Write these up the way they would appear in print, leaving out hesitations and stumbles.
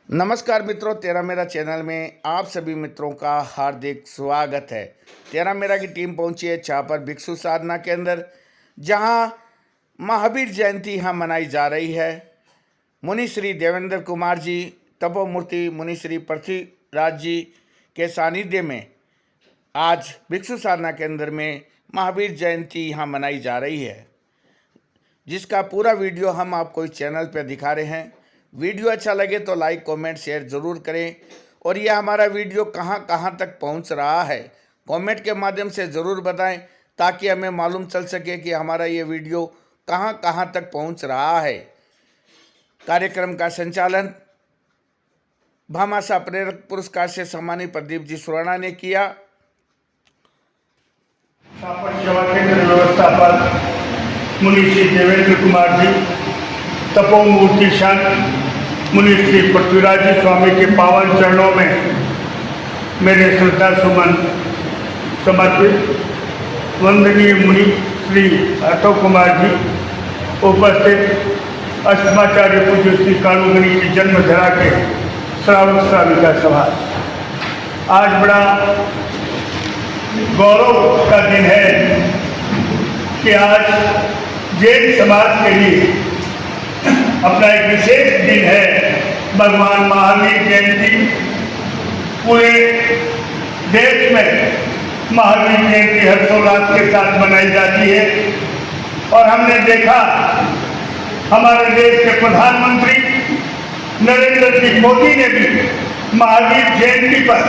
नमस्कार मित्रों, तेरा मेरा चैनल में आप सभी मित्रों का हार्दिक स्वागत है। तेरा मेरा की टीम पहुंची है छापर भिक्षु साधना के अंदर, जहां महावीर जयंती यहाँ मनाई जा रही है। मुनि श्री देवेंद्र कुमार जी, तपोमूर्ति मुनि श्री पृथ्वीराज जी के सानिध्य में आज भिक्षु साधना केंद्र में महावीर जयंती यहाँ मनाई जा रही है, जिसका पूरा वीडियो हम आपको इस चैनल पर दिखा रहे हैं। वीडियो अच्छा लगे तो लाइक कमेंट शेयर ज़रूर करें, और यह हमारा वीडियो कहां कहां तक पहुंच रहा है कमेंट के माध्यम से ज़रूर बताएं, ताकि हमें मालूम चल सके कि हमारा ये वीडियो कहां कहां तक पहुंच रहा है। कार्यक्रम का संचालन भामाशाह प्रेरक पुरस्कार से सम्मानित प्रदीप जी सुराणा ने किया। सेवा केंद्र व्यवस्थापक मुनि श्री देवेंद्र कुमार जी, तपोमूर्ति संत मुनि श्री पृथ्वीराज जी स्वामी के पावन चरणों में मेरे श्रद्धा सुमन समर्पित। वंदनीय मुनि श्री अतो कुमार जी, उपस्थित अष्टमाचार्य पूज्य श्री कालूगनी की जन्मधरा के श्रावक श्राविका सभा, आज बड़ा गौरव का दिन है कि आज जैन समाज के लिए अपना एक विशेष दिन है। भगवान महावीर जयंती पूरे देश में महावीर जयंती हर्षोल्लास के साथ मनाई जाती है, और हमने देखा हमारे देश के प्रधानमंत्री नरेंद्र जी मोदी ने भी महावीर जयंती पर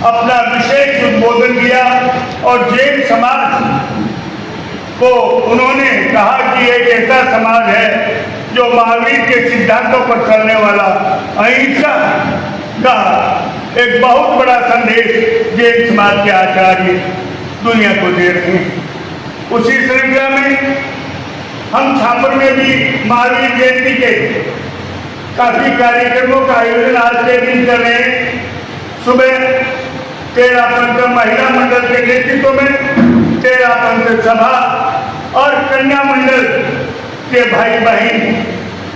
अपना विशेष उद्बोधन दिया, और जैन समाज को उन्होंने कहा कि एक ऐसा समाज है जो महावीर के सिद्धांतों पर चलने वाला, अहिंसा का एक बहुत बड़ा संदेश जैन समाज के आचार्य दुनिया को दे रहे हैं। उसी श्रृंखला में हम छापर में भी महावीर जयंती के काफी कार्यक्रमों का आयोजन आज के दिन कर रहे हैं। सुबह 13 पंथ महिला मंडल के नेतृत्व में 13 पंथ सभा और कन्या मंडल के भाई बहन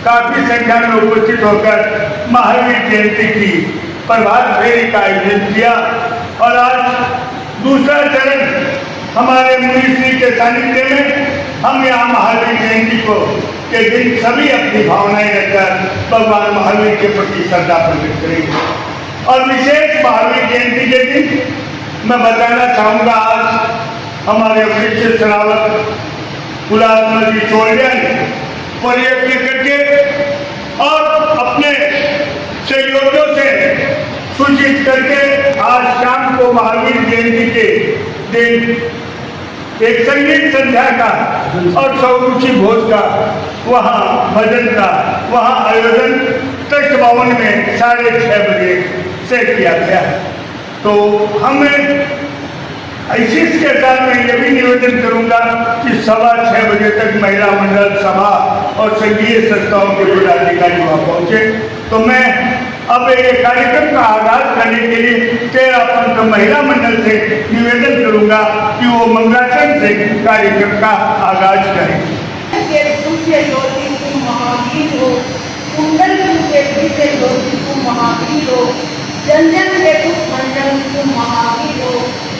काफी संख्या में उपस्थित होकर महावीर जयंती की प्रभात फेरी का आयोजन किया, और आज दूसरा चरण हमारे मुनि श्री के सानिध्य में हम यहाँ महावीर जयंती को के दिन सभी अपनी भावनाएं रखकर भगवान महावीर के प्रति श्रद्धा प्रकट करेंगे। और विशेष महावीर जयंती के दिन मैं बताना चाहूँगा, आज हमारे वरिष्ठ श्रावक गुलाब जी चौलिया ने पर्यटन करके और अपने सहयोगियों से सूचित करके आज शाम को महावीर जयंती के दिन एक संगीत संध्या का और सौरुचि भोज का, वहाँ भजन का वहाँ आयोजन ट्रस्ट भवन में 6:30 बजे से किया गया। तो हमें इसके साथ मैं ये भी निवेदन करूंगा कि 6:15 बजे तक महिला मंडल सभा और संघीय संस्थाओं के पदाधिकारी वहाँ पहुँचे। तो मैं अब एक कार्यक्रम का आगाज करने के लिए 13 पंथ महिला मंडल से निवेदन करूंगा कि वो मंगलाचरण से कार्यक्रम का आगाज करें। जन जन के दुख भंजन तुम महावीर हो,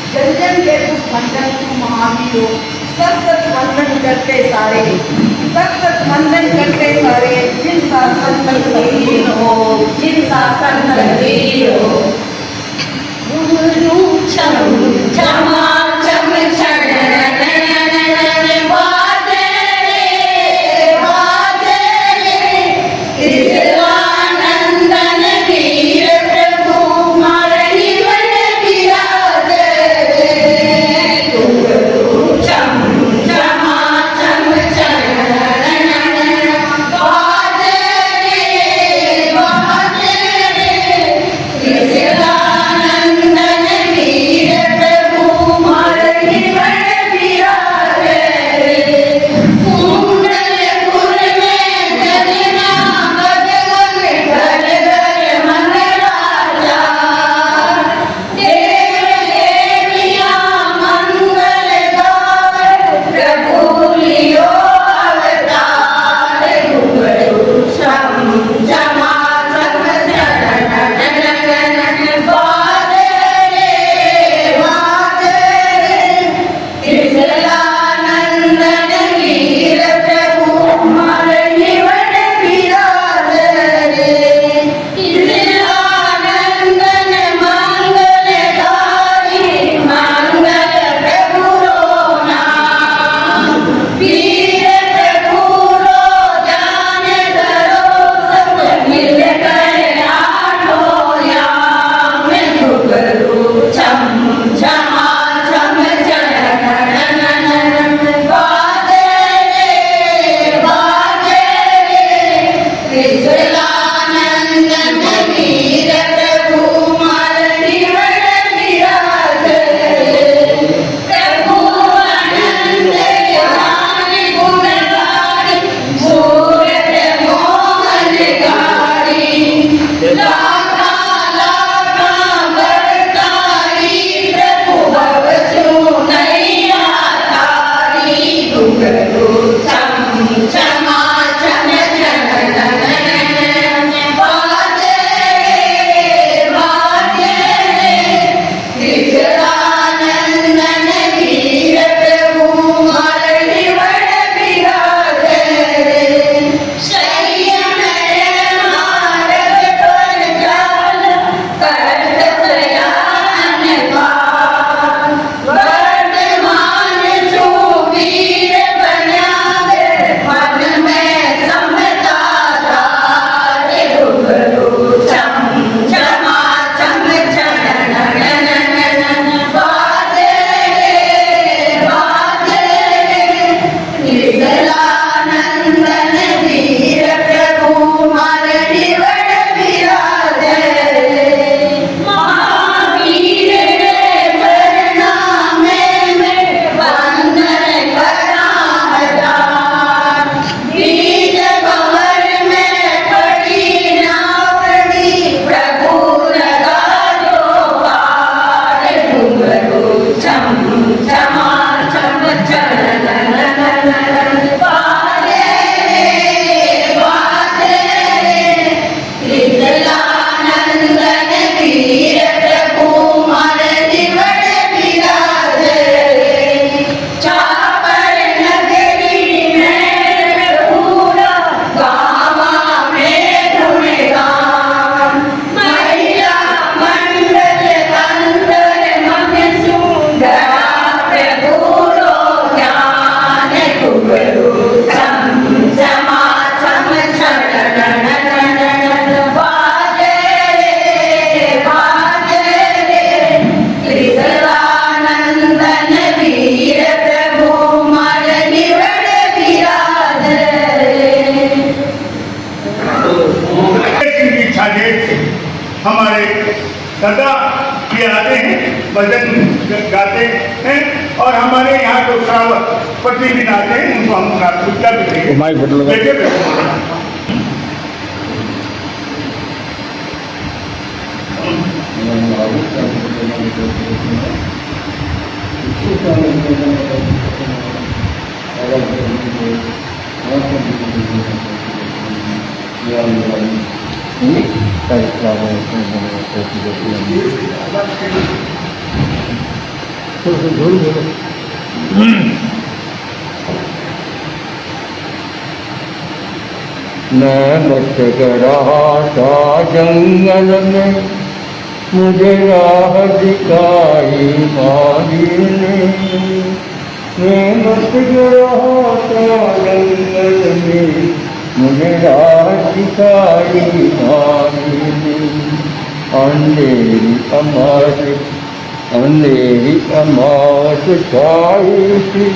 जन जन के दुख भंजन तुम महावीर हो। सत सत वंदन करते सारे, सत सत वंदन करते सारे, जिन शासन तकदीर हो, जिन शासन तकदीर हो। गुरु क्षम क्षमा क्षम क्षण यहाँ गेट से हमारे सदा ये आते हैं, भजन गाते हैं और हमारे यहाँ जो श्रावक प्रतिदिन आते हैं उनको हम प्राथमिकता भी देंगे। माइक बटन लगा। देखिए मैं भटक रहा था जंगल में, मुझे राह दिखाई माही ने। मैं भटक रहा था जंगल में, मुझे राह दिखाई माही ने। अंधेरी अमावस छाई थी,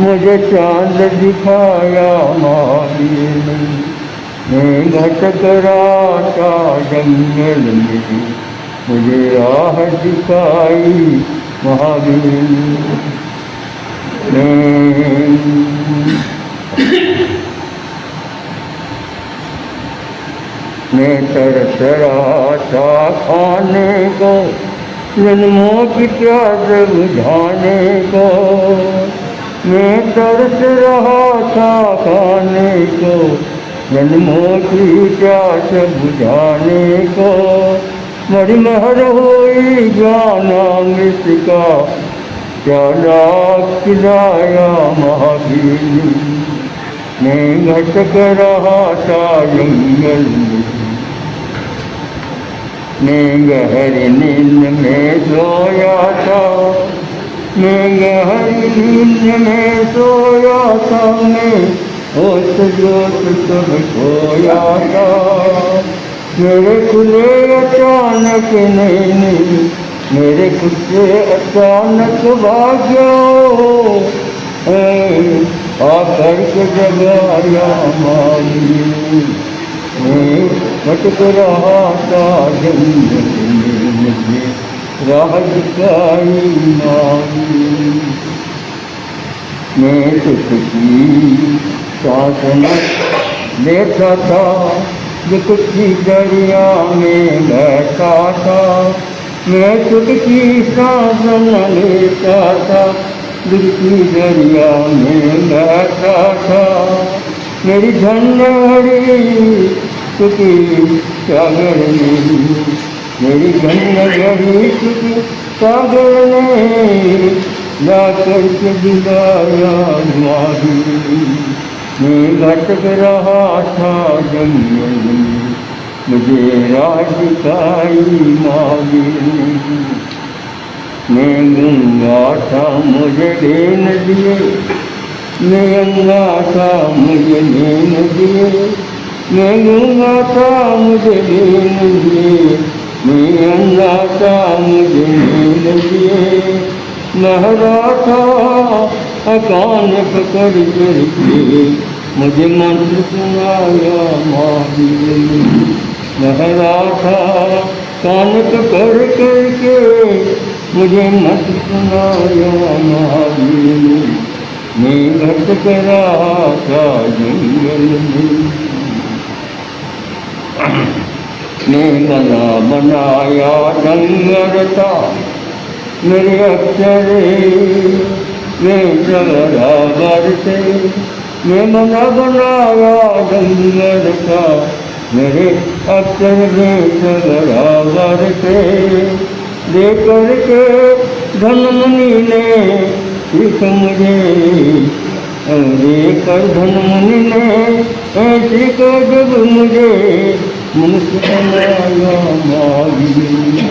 मुझे चांद दिखाया माही ने। मैं भटक रहा था जंगल में, मुझे राह दिखाई महावीर ने। मैं तरस रहा था खाने को, जन्मों की प्यास बुझाने को। मैं तरस रहा था खाने को, जन्मों की प्यास बुझाने को। बड़ी महर हुई जाना मृतिका, प्याला खिलाया महावीर। मैं भटक रहा था जंगल में, मैं गहरी नींद में सोया था। मैं गहरी नींद में सोया था, मैं होश जोश सब खोया था। मेरे खुले अचानक नहीं, मेरे खुद से अचानक भाग्यो आकर के जगाया माही। मैं भटक रहा था जंगल में, मुझे राह दिखाई माही। मैं तुझकी साधना लेता था, दुखी दरिया में बैठा था। मैं तुझकी साधना लेता था, दुखी दरिया में बैठा था। मेरी धन्य घड़ी चुकी सागर ने, मेरी धन्य घड़ी चुकी सागर ने, लाकर के दिलाया माही। मैं भटक रहा था जंगल में, मुझे राह दिखाई माही। मैं गंगा था मुझे लेन दिए, मैं गंगा था मुझे लेन दिए। मैं गंगा था मुझे लेन दिए, मैं गंगा था मुझे लेन दिए। लहरा था कान पकड़ करके, मुझे मंत्र सुनाया माही। लहरा था कान पकड़ करके, मुझे मंत्र सुनाया माही। मैं भटक रहा था जंगल में, मैं बनाया डंगर था। मेरे अक्षरे में बराबर थे, मैं बनाया डंगर था। मेरे अक्षर में बराबर थे। लेकर के धनमुनि ने सीख मुझे, लेकर धनमुनि ने सीख जब मुझे, मुझसे बनाया माही।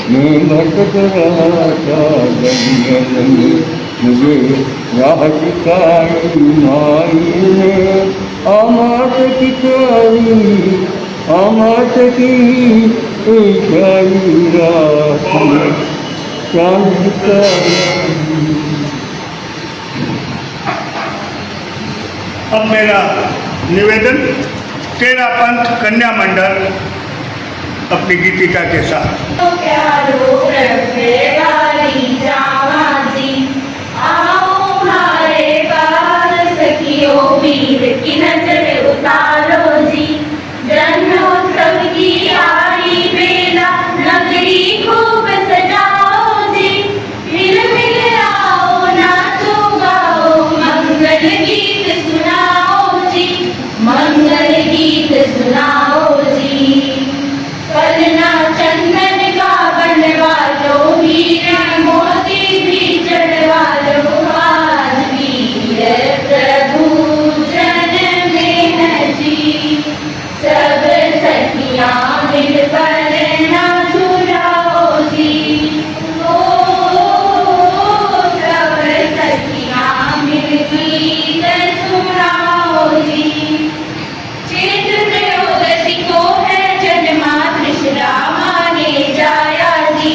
मैं भटक रहा था जंगल में, मुझे राह दिखाई माही ने। आमात की चारी, आमात की चारी रात में, चांद दिखाई। अब मेरा निवेदन तेरा पंथ कन्या मंडल अपनी गीतिका के साथ। प्यारो वाली जामाजी आओ हमारे पास सखियों वीर की नजर उतारो जी। जन्मोत्सव की आई बेला नगरी खूब सजाओ जी। मिल मिल आओ नाचो गाओ मंगल गीत सुनाओ जी। मंगल गीत सुनाओ जी। पलना चंदन का बनवा लो हीरे मोती भी चढ़वा लो। आज वीर प्रभु जन्म में है जी। सब सखियां मिलकर ना झुलाओ जी। ओ सब सखियां मिलकर सुनाओ जी। चैत्र त्रयोदशी को है जन्मा कृष्णा माने जाया जी।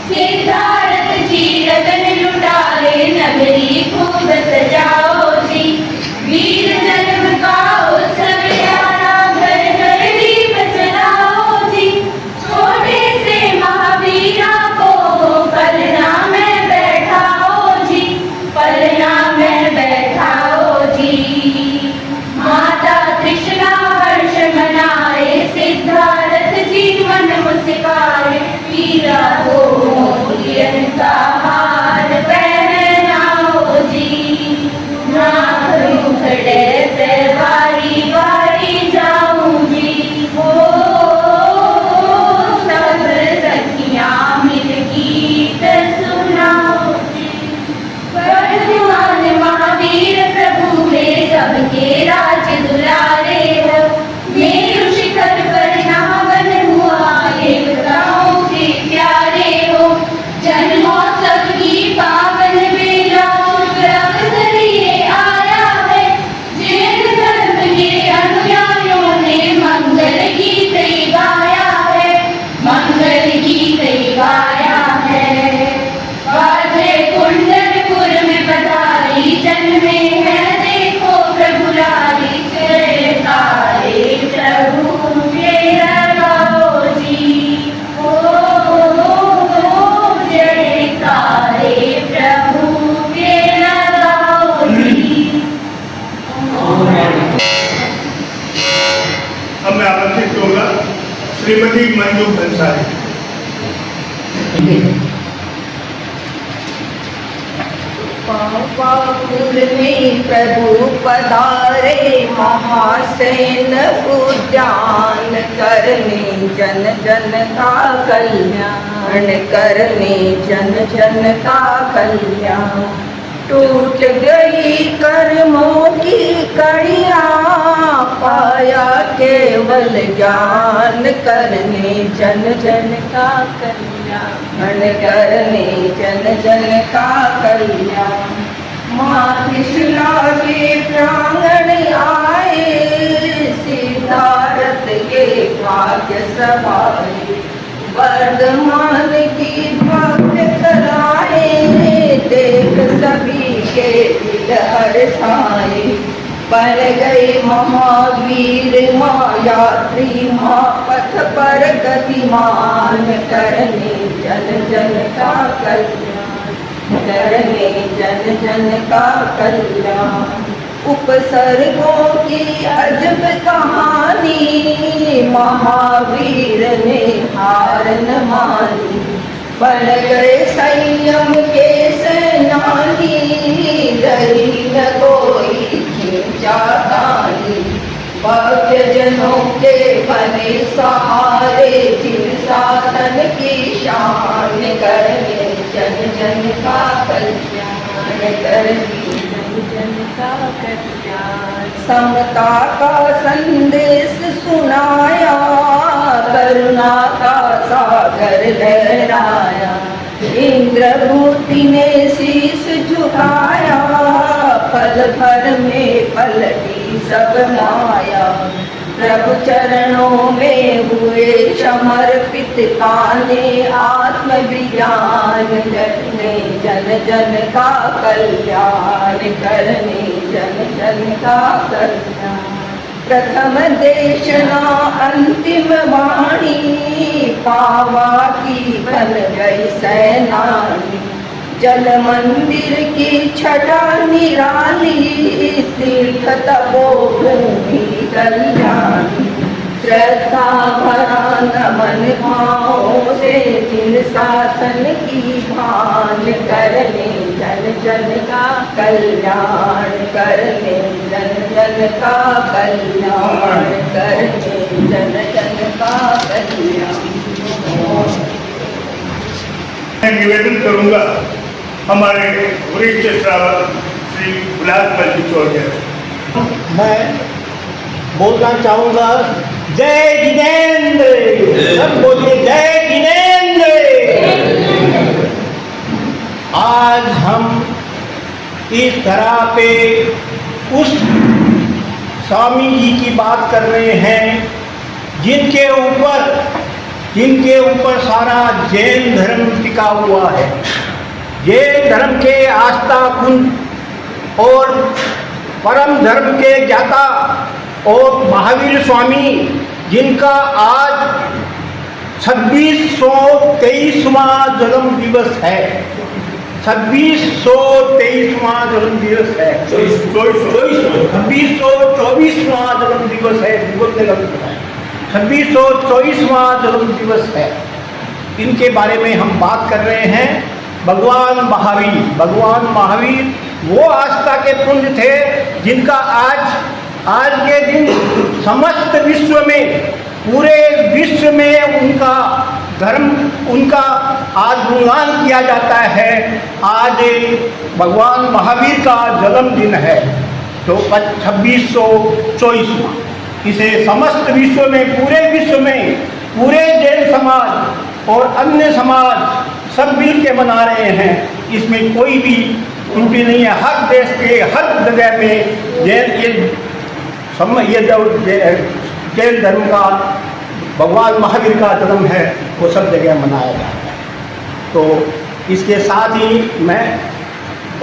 सिद्धार्थ जी रतन लुटारे नगरी खूब सजाओ जी। वीर जन्म का उत्सव यारा घर घर दीप जलाओ जी। छोटे से महावीरा को पलना में बैठाओ जी। पलना में बैठाओ जी। माता कृष्णा हर्ष मनाए सिद्धार्थ जीवन मुस्काए। वीरा को मोतियन का हार पहनाओ जी। नाथ मुखड़े पे बारी बारी जाऊं जी। ओ सब सखियां मिल गीत सुनाओ जी। वर्धमान महावीर प्रभु में सबके राज दुलारे हो। मेरु शिखर पर नावन हुआ एकताओं के प्यारे हो। जन्मोत्सव की पावन बेला शुभ अवसर ये आया है। जैन धर्म के अनुयायियों ने मंगल गीत गाया है। मंगल गीत गाया है। बाजे कुंडलपुर में बधाई जन्मे है देखो प्रभु लाली। जयकारे प्रभु के लगाओ जी। ओ जयकारे प्रभु के लगाओ जी। अब मैं आमंत्रित करूंगा श्रीमती मंजू भंसाली। पावापुर में प्रभु पधारे महासेन उद्यान करने जन जन का कल्याण करने जन जन का कल्याण। टूट गई कर्मों की कड़ियाँ पाया केवल ज्ञान करने जन जन का कल्याण करने जन जन का कल्याण। माँ कृष्णा के प्रांगण आए सिद्धार्थ के भाग्य सवारे। वर्धमान की भक्त कराए देख सभी के दिल हर्षाए। बन गए महावीर यात्री माँ पथ पर गतिमान करने जन जन का कल्याण करने जन जन का कल्याण। उपसर्गों की अजब कहानी महावीर ने हार न मानी। बन गए संयम के सेनानी रही न कोई खींचा तानी। भक्त जनों के बने सहारे जिन शासन की शान करने जन जन का कल्याण करने जन जन का कल्याण। समता का संदेश सुनाया करुणा का सागर लहराया। इंद्रभूति ने शीश झुकाया पल भर में पलटी सब माया। प्रभु चरणों में हुए समर्पित ताने आत्मविज्ञान करने जन जन का कल्याण करने जन जन का कल्याण। प्रथम देशना अंतिम वाणी, पावा की बन गई सैनानी। जल मंदिर की छटा निराली, तीर्थ तपोभूमि कल्याणी। श्रद्धा भरा नमन भावों से जिन शासन की भान करने, जन जन का कल्याण करने, जन जन का कल्याण करने, जन जन का कल्याण। मैं निवेदन करूंगा हमारे वरिष्ठ श्रावक श्री बिलासलाल जी चौधरी। मैं बोलना चाहूँगा, जय जिनेंद्र। सब बोलिए जय जिनेंद्र। आज हम इस तरह पे उस स्वामी जी की बात कर रहे हैं जिनके ऊपर सारा जैन धर्म टिका हुआ है। जैन धर्म के आस्था कुंज और परम धर्म के ज्ञाता और महावीर स्वामी, जिनका आज 2623वां जन्म दिवस है। 2623वां जन्म दिवस है। 2624वां जन्म दिवस है। 2624वां जन्म दिवस है। इनके बारे में हम बात कर रहे हैं। भगवान महावीर वो आस्था के पुंज थे जिनका आज के दिन समस्त विश्व में, पूरे विश्व में उनका धर्म, उनका आज गुणगान किया जाता है। आज भगवान महावीर का जन्मदिन है, तो 2624वां। इसे समस्त विश्व में, पूरे विश्व में, पूरे जैन समाज और अन्य समाज सब मिल के मना रहे हैं। इसमें कोई भी त्रुटि नहीं है। हर देश के हर जगह में जैन धर्म का, भगवान महावीर का जन्म है, वो सब जगह मनाया जाता है। तो इसके साथ ही मैं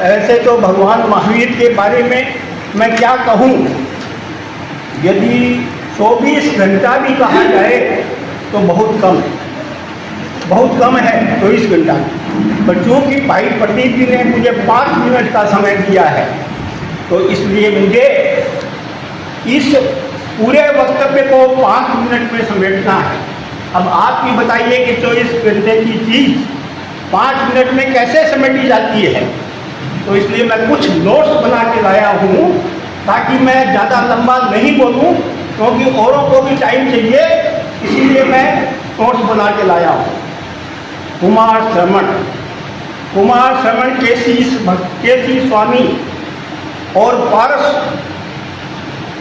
ऐसे तो भगवान महावीर के बारे में मैं क्या कहूँ, यदि 24 घंटा भी कहा जाए तो बहुत कम है 24 घंटा। पर चूँकि भाई प्रदीप जी ने मुझे 5 मिनट का समय दिया है, तो इसलिए मुझे इस पूरे वक्तव्य को 5 मिनट में समेटना है। अब आप ही बताइए कि 24 घंटे की चीज़ 5 मिनट में कैसे समेटी जाती है। तो इसलिए मैं कुछ नोट्स बना के लाया हूँ, ताकि मैं ज़्यादा लंबा नहीं बोलूँ, क्योंकि औरों को भी टाइम चाहिए, इसीलिए मैं नोट्स बना के लाया हूँ। कुमार श्रवण केसी स्वामी और पारस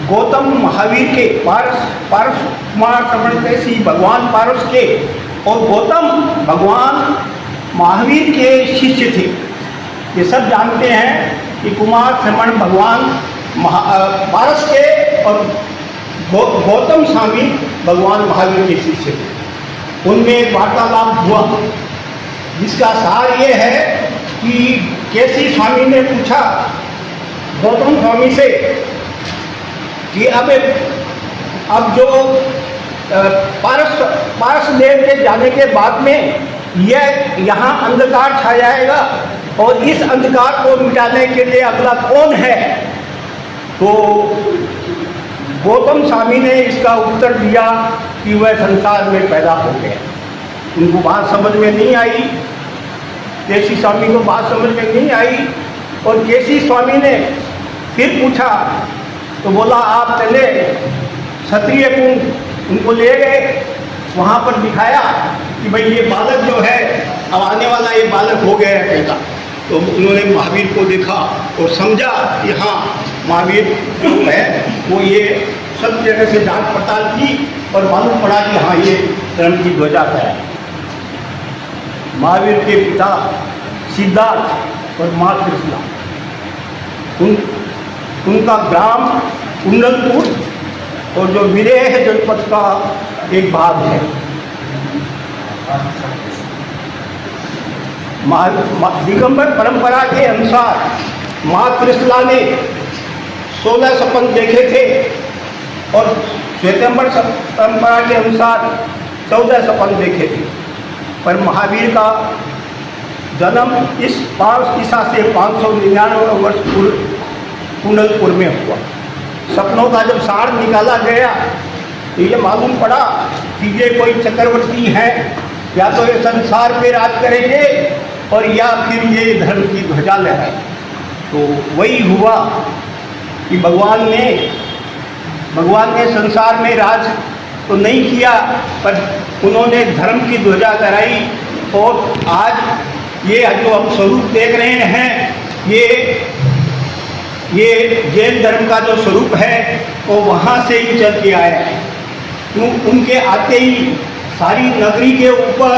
गौतम महावीर के, पारस कुमार श्रवण केसी भगवान पारस के और गौतम भगवान महावीर के शिष्य थे। ये सब जानते हैं कि कुमार श्रवण भगवान पारस के और गौतम स्वामी भगवान महावीर के शिष्य थे। उनमें एक वार्तालाप हुआ, जिसका सार ये है कि केसी स्वामी ने पूछा गौतम स्वामी से कि अब जो पारस देव के जाने के बाद में यहाँ अंधकार छा जाएगा, और इस अंधकार को मिटाने के लिए अगला कौन है। तो गौतम स्वामी ने इसका उत्तर दिया कि वह संसार में पैदा हो गया। उनको बात समझ में नहीं आई, केसी स्वामी को बात समझ में नहीं आई, और केसी स्वामी ने फिर पूछा, तो बोला आप चले क्षत्रिय कुंड, उनको ले गए, वहाँ पर दिखाया कि भाई ये बालक जो है, अब आने वाला ये बालक हो गया है पैदा। तो उन्होंने महावीर को देखा और समझा कि हाँ, महावीर जो है वो ये सब जगह से जांच पड़ताल की और मालूम पड़ा कि हाँ, ये धर्म की ध्वजा है। महावीर के पिता सिद्धार्थ और माँ कृष्णा, उनका ग्राम कुंडलपुर और जो विरेह जनपद का एक भाग है। दिगंबर परंपरा के अनुसार माँ कृष्णा ने 16 सपन देखे थे, और श्वेतांबर परंपरा के अनुसार 14 सपन देखे थे। पर महावीर का जन्म इस 5 ईसा से 599 वर्ष पूर्व कुंडलपुर में हुआ। सपनों का जब सार निकाला गया तो ये मालूम पड़ा कि ये कोई चक्रवर्ती हैं, या तो ये संसार पे राज करेंगे और या फिर ये धर्म की ध्वजा लहराए। तो वही हुआ कि भगवान ने संसार में राज तो नहीं किया, पर उन्होंने धर्म की ध्वजा लहराई। और आज ये जो हम स्वरूप देख रहे हैं, ये जैन धर्म का जो स्वरूप है वो वहाँ से ही चल के आया है। उनके आते ही सारी नगरी के ऊपर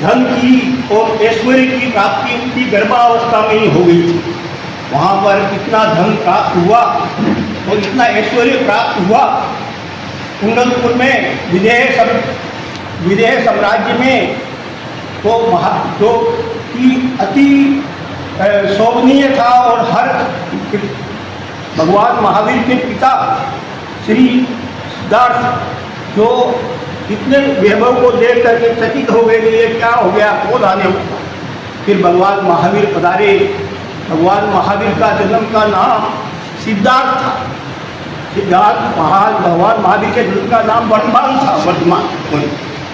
धन की और ऐश्वर्य की प्राप्ति उनकी गर्भावस्था में ही हो गई थी। वहाँ पर इतना धन प्राप्त हुआ और इतना ऐश्वर्य प्राप्त हुआ। कुंडलपुर में विदेह साम्राज्य में तो जो कि अति शोभनीय था, और हर भगवान महावीर के पिता श्री सिद्धार्थ जो इतने वैभव को देख करके चकित हो गए कि ये क्या हो गया, कौन आने वाला। फिर भगवान महावीर पधारे। भगवान महावीर का जन्म का नाम सिद्धार्थ था। भगवान महावीर के जन्म का नाम वर्धमान था।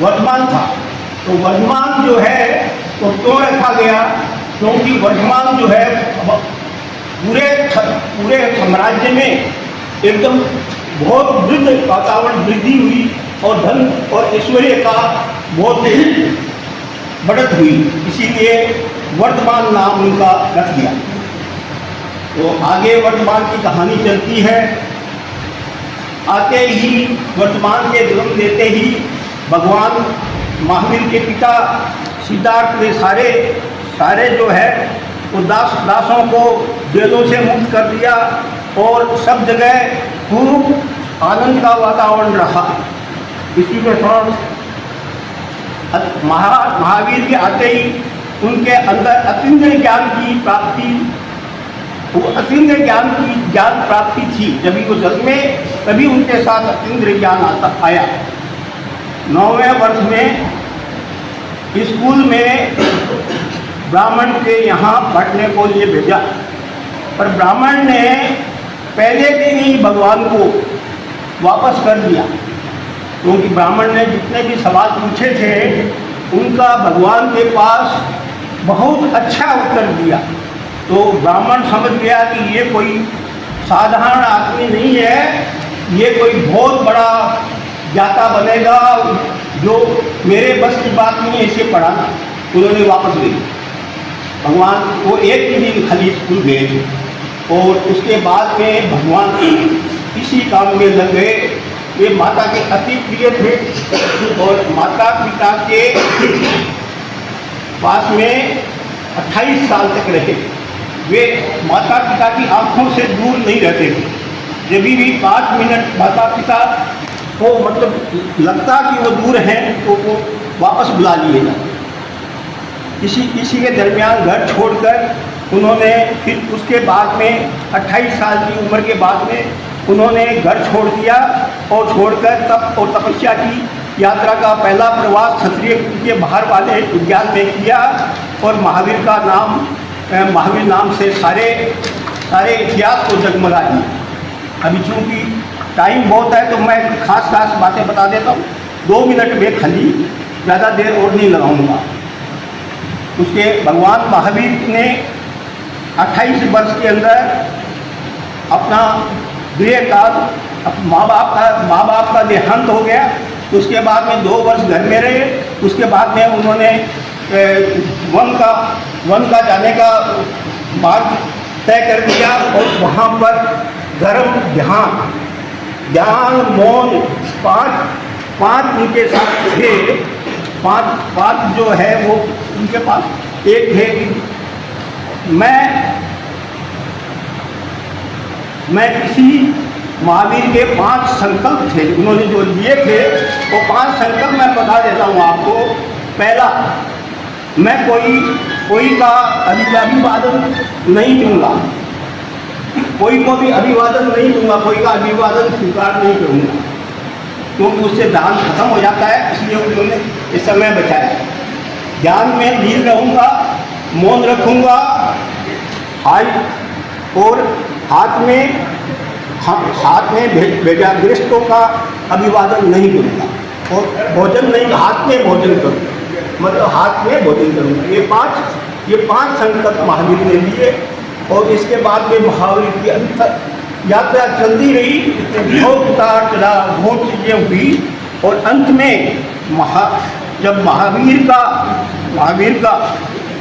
वर्धमान था। तो वर्धमान जो है वो क्यों रखा गया, क्योंकि वर्धमान जो है पूरे साम्राज्य में एकदम बहुत वृद्ध वातावरण वृद्धि हुई और धन और ऐश्वर्य का बहुत बढ़त हुई, इसीलिए वर्धमान नाम उनका रख दिया। तो आगे वर्धमान की कहानी चलती है। आते ही वर्धमान के जन्म देते ही भगवान महावीर के पिता सिद्धार्थ ने सारे जो है वो दासों को जेलों से मुक्त कर दिया और सब जगह खूब आनंद का वातावरण रहा। इसी के साथ महावीर के आते ही उनके अंदर अतीन्द्रिय ज्ञान की प्राप्ति, ज्ञान प्राप्ति थी। जब वो जन्मे तभी उनके साथ अतीन्द्रिय ज्ञान आया। 9वें वर्ष में स्कूल में ब्राह्मण के यहाँ पढ़ने को लिए भेजा, पर ब्राह्मण ने पहले दिन ही भगवान को वापस कर दिया, क्योंकि ब्राह्मण ने जितने भी सवाल पूछे थे उनका भगवान के पास बहुत अच्छा उत्तर दिया। तो ब्राह्मण समझ गया कि ये कोई साधारण आदमी नहीं है, ये कोई बहुत बड़ा ज्ञाता बनेगा, जो मेरे बस की बात नहीं है इसे पढ़ाना। उन्होंने वापस ले भगवान वो एक ही दिन खाली स्कूल गए थे, और उसके बाद में भगवान इसी काम में लग गए। वे माता के अति प्रिय थे और माता पिता के पास में 28 साल तक रहे। वे माता पिता की आंखों से दूर नहीं रहते थे। जब भी 5 मिनट माता पिता को मतलब लगता कि वो दूर हैं तो वो वापस बुला लिए जाते। इसी के दरमियान घर छोड़कर उन्होंने फिर उसके बाद में 28 साल की उम्र के बाद में उन्होंने घर छोड़ दिया और छोड़कर तप और तपस्या की यात्रा का पहला प्रवास क्षत्रिय के बाहर वाले उद्यान में किया, और महावीर नाम से सारे इतिहास को जगमगा दिया। अभी चूँकि टाइम बहुत है तो मैं खास बातें बता देता हूँ। 2 मिनट में खाली, ज़्यादा देर और नहीं लगाऊंगा। उसके भगवान महावीर ने 28 वर्ष के अंदर अपना गृह काल, माँ बाप का देहांत हो गया। उसके बाद में 2 वर्ष घर में रहे। उसके बाद में उन्होंने वन का जाने का मार्ग तय कर दिया, और वहाँ पर धर्म, ज्ञान, मौन, पांच उनके साथ थे। पांच जो है वो उनके पास एक थे कि मैं किसी महावीर के 5 संकल्प थे उन्होंने जो लिए थे, वो 5 संकल्प मैं बता देता हूँ आपको। पहला, मैं कोई का अभिवादन नहीं दूंगा। कोई को भी अभिवादन नहीं दूंगा, कोई का अभिवादन स्वीकार नहीं करूंगा, क्योंकि उससे ध्यान खत्म हो जाता है। इसलिए उन्होंने इस समय बचाया। ध्यान में लीन रहूंगा, मौन रखूंगा, और हाथ में भेजाग्रस्तों का अभिवादन नहीं करूंगा, और भोजन नहीं, हाथ में भोजन करूंगा, मतलब हाथ में भोजन करूंगा। ये पांच संकल्प महावीर ने लिए। और इसके बाद में महावीर की अंत यात्रा चलती रही, बहुत उतार चढ़ाव, बहुत चीजें हुई। और अंत में जब महावीर का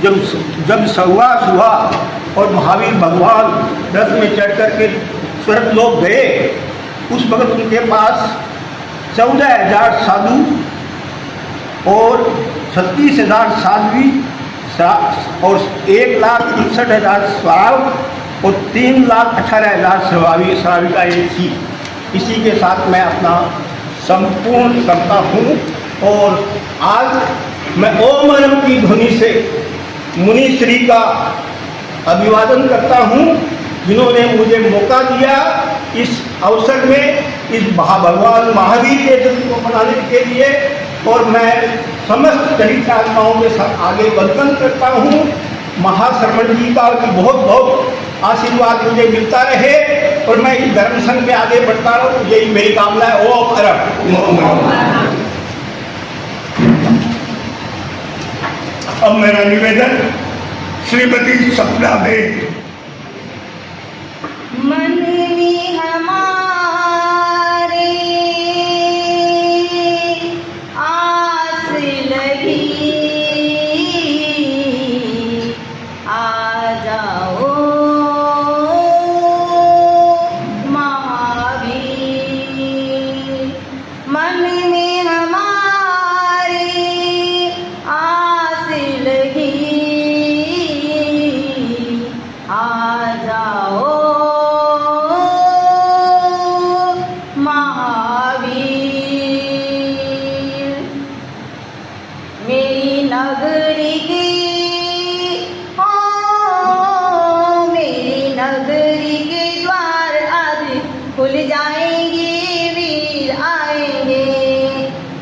जब सहवास हुआ और महावीर भगवान रथ में चढ़ करके स्वर्ग लोग गए, उस वक्त उनके पास 14,000 साधु और 36,000 साध्वी और 1,61,000 श्रावक और 3,18,000 श्राविकाएँ थी। इसी के साथ मैं अपना संपूर्ण करता हूँ। और आज मैं ओम अरम की ध्वनि से मुनि श्री का अभिवादन करता हूँ, जिन्होंने मुझे मौका दिया इस अवसर में इस भगवान महावीर के जन्म को मनाने के लिए। और मैं समस्त दलित आत्माओं के साथ आगे वंदन करता हूँ। महाश्रमण जी का भी बहुत बहुत आशीर्वाद मुझे मिलता रहे और मैं इस धर्म संघ में आगे बढ़ता रहूँ, यही मेरी कामना है। ओम अरम। अब मेरा निवेदन श्रीमती सपना बेग। मन में हमारे आस लगी, आ जाओ महावीर। मन में हमारे आस लगी, आ जाओ मेरी नगरी की, मेरी नगरी के द्वार आज खुल जाएंगे। वीर आएंगे,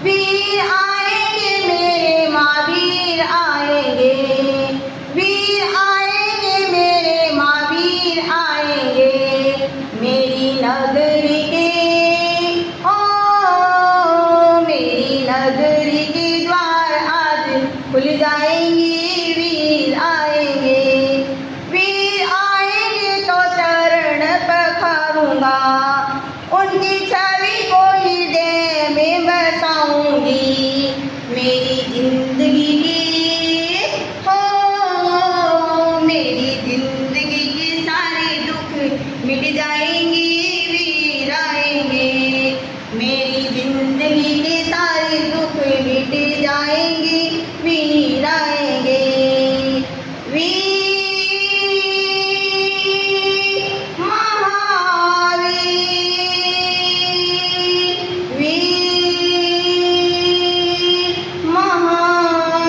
वीर आएंगे, मेरे महावीर आएंगे, वीर आएंगे, मेरे महावीर आएंगे। मेरी नगरी के, मेरी नगरी के खुल जाएंगे। वीर आएंगे, वीर आएंगे तो चरण पखारूंगा, उनकी छवि को हृदय में बसाऊंगी। मेरी जिंदगी की, मेरी जिंदगी के सारे दुख मिट जाएंगे। वीर आएंगे, मेरी जिंदगी के सारे दुख मिट जाएंगे। वीर आएंगे, वीर महावीर, वीर महावीर।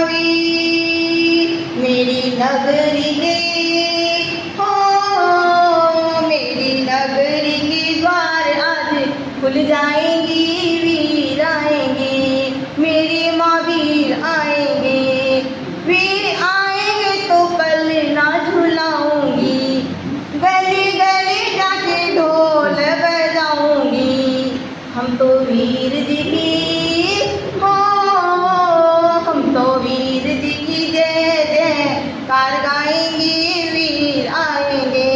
मेरी नगरी के, मेरी नगरी के द्वार आज खुल जाएंगे। वीर आएंगे, मेरे महावीर आएंगे, वीर आएंगे तो पल ना झुलाऊंगी, गली गली जाके ढोल बजाऊंगी। हम तो वीर जी की, हम तो वीर जी की जय जयकार गाएंगे। वीर आएंगे,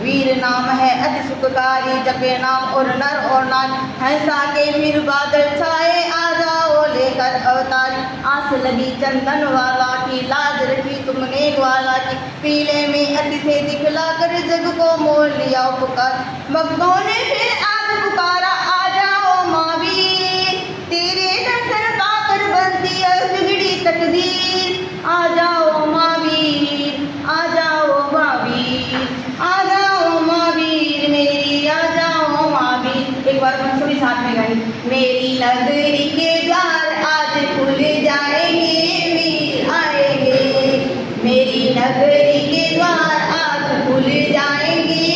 वीर नाम है अति सुखकारी, जपे नाम और नर और नारी, हंसा के वीर बादल छाए, आ जाओ लेकर अवतार। आस लगी चंदन वाला की, लाज रखी तुमने ग्वाला की, पीले में अति से दिखला कर जग को मोल लिया पुकार। भक्तों ने फिर आज पुकारा, आ जाओ महावीर, तेरे दर्शन पाकर बनती है बिगड़ी तकदीर। आ जाओ महावीर, आ जाओ महावीर, आ जाओ महावीर, मेरी आ जाओ महावीर। एक बार हम सभी साथ में गाएं। मेरी नगरी के द्वार आज खुल जाएंगे। वीर आएंगे, मेरी नगरी के द्वार आज खुल जाएंगे।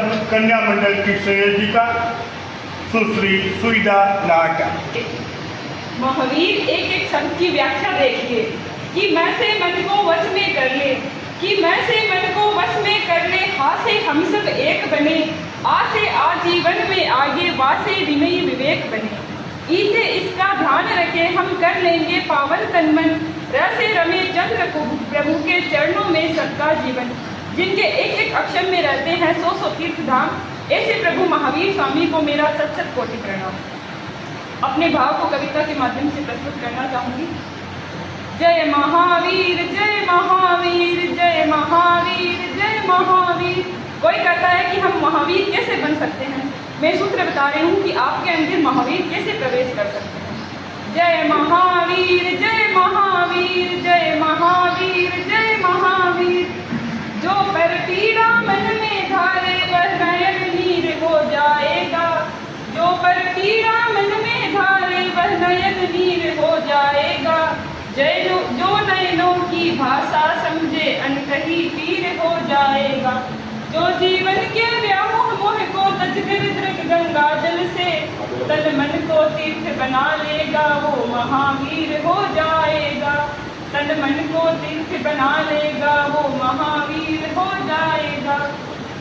एवं कन्या मंडल की संयोजिका सुश्री सुविधा नाटा। महावीर एक एक शब्द की व्याख्या देखिए कि मैं से मन को वश में कर ले, कि मैं से मन को वश में कर ले, हा से हम सब एक बने, आ से आजीवन में आगे, वा से विनयी विवेक बने, ई से इसका ध्यान रखे हम कर लेंगे पावन तन मन, र से रमे चंद्र प्रभु के चरणों में सबका जीवन। जिनके एक एक अक्षर में रहते हैं सौ सौ तीर्थ धाम, ऐसे प्रभु महावीर स्वामी को मेरा सत सत कोटि प्रणाम। अपने भाव को कविता के माध्यम से प्रस्तुत करना चाहूँगी। जय महावीर जय महावीर जय महावीर जय महावीर। कोई कहता है कि हम महावीर कैसे बन सकते हैं, मैं सूत्र बता रही हूँ कि आपके अंदर महावीर कैसे प्रवेश कर सकते हैं। जय महावीर जय महावीर जय महावीर जय महावीर। जो पर पीड़ा मन में धारे वह नयन नीर हो जाएगा, जो पर पीड़ा मन में धारे वह नयन नीर हो जाएगा। जय जो नयनों की भाषा समझे अनकही पीर हो जाएगा। जो जीवन के व्यामोह मोह को तजकर दृग गंगा जल से तन मन को तीर्थ बना लेगा, वो महावीर हो जाएगा। तन मन को तीर्थ बना लेगा, वो महावीर हो जाएगा।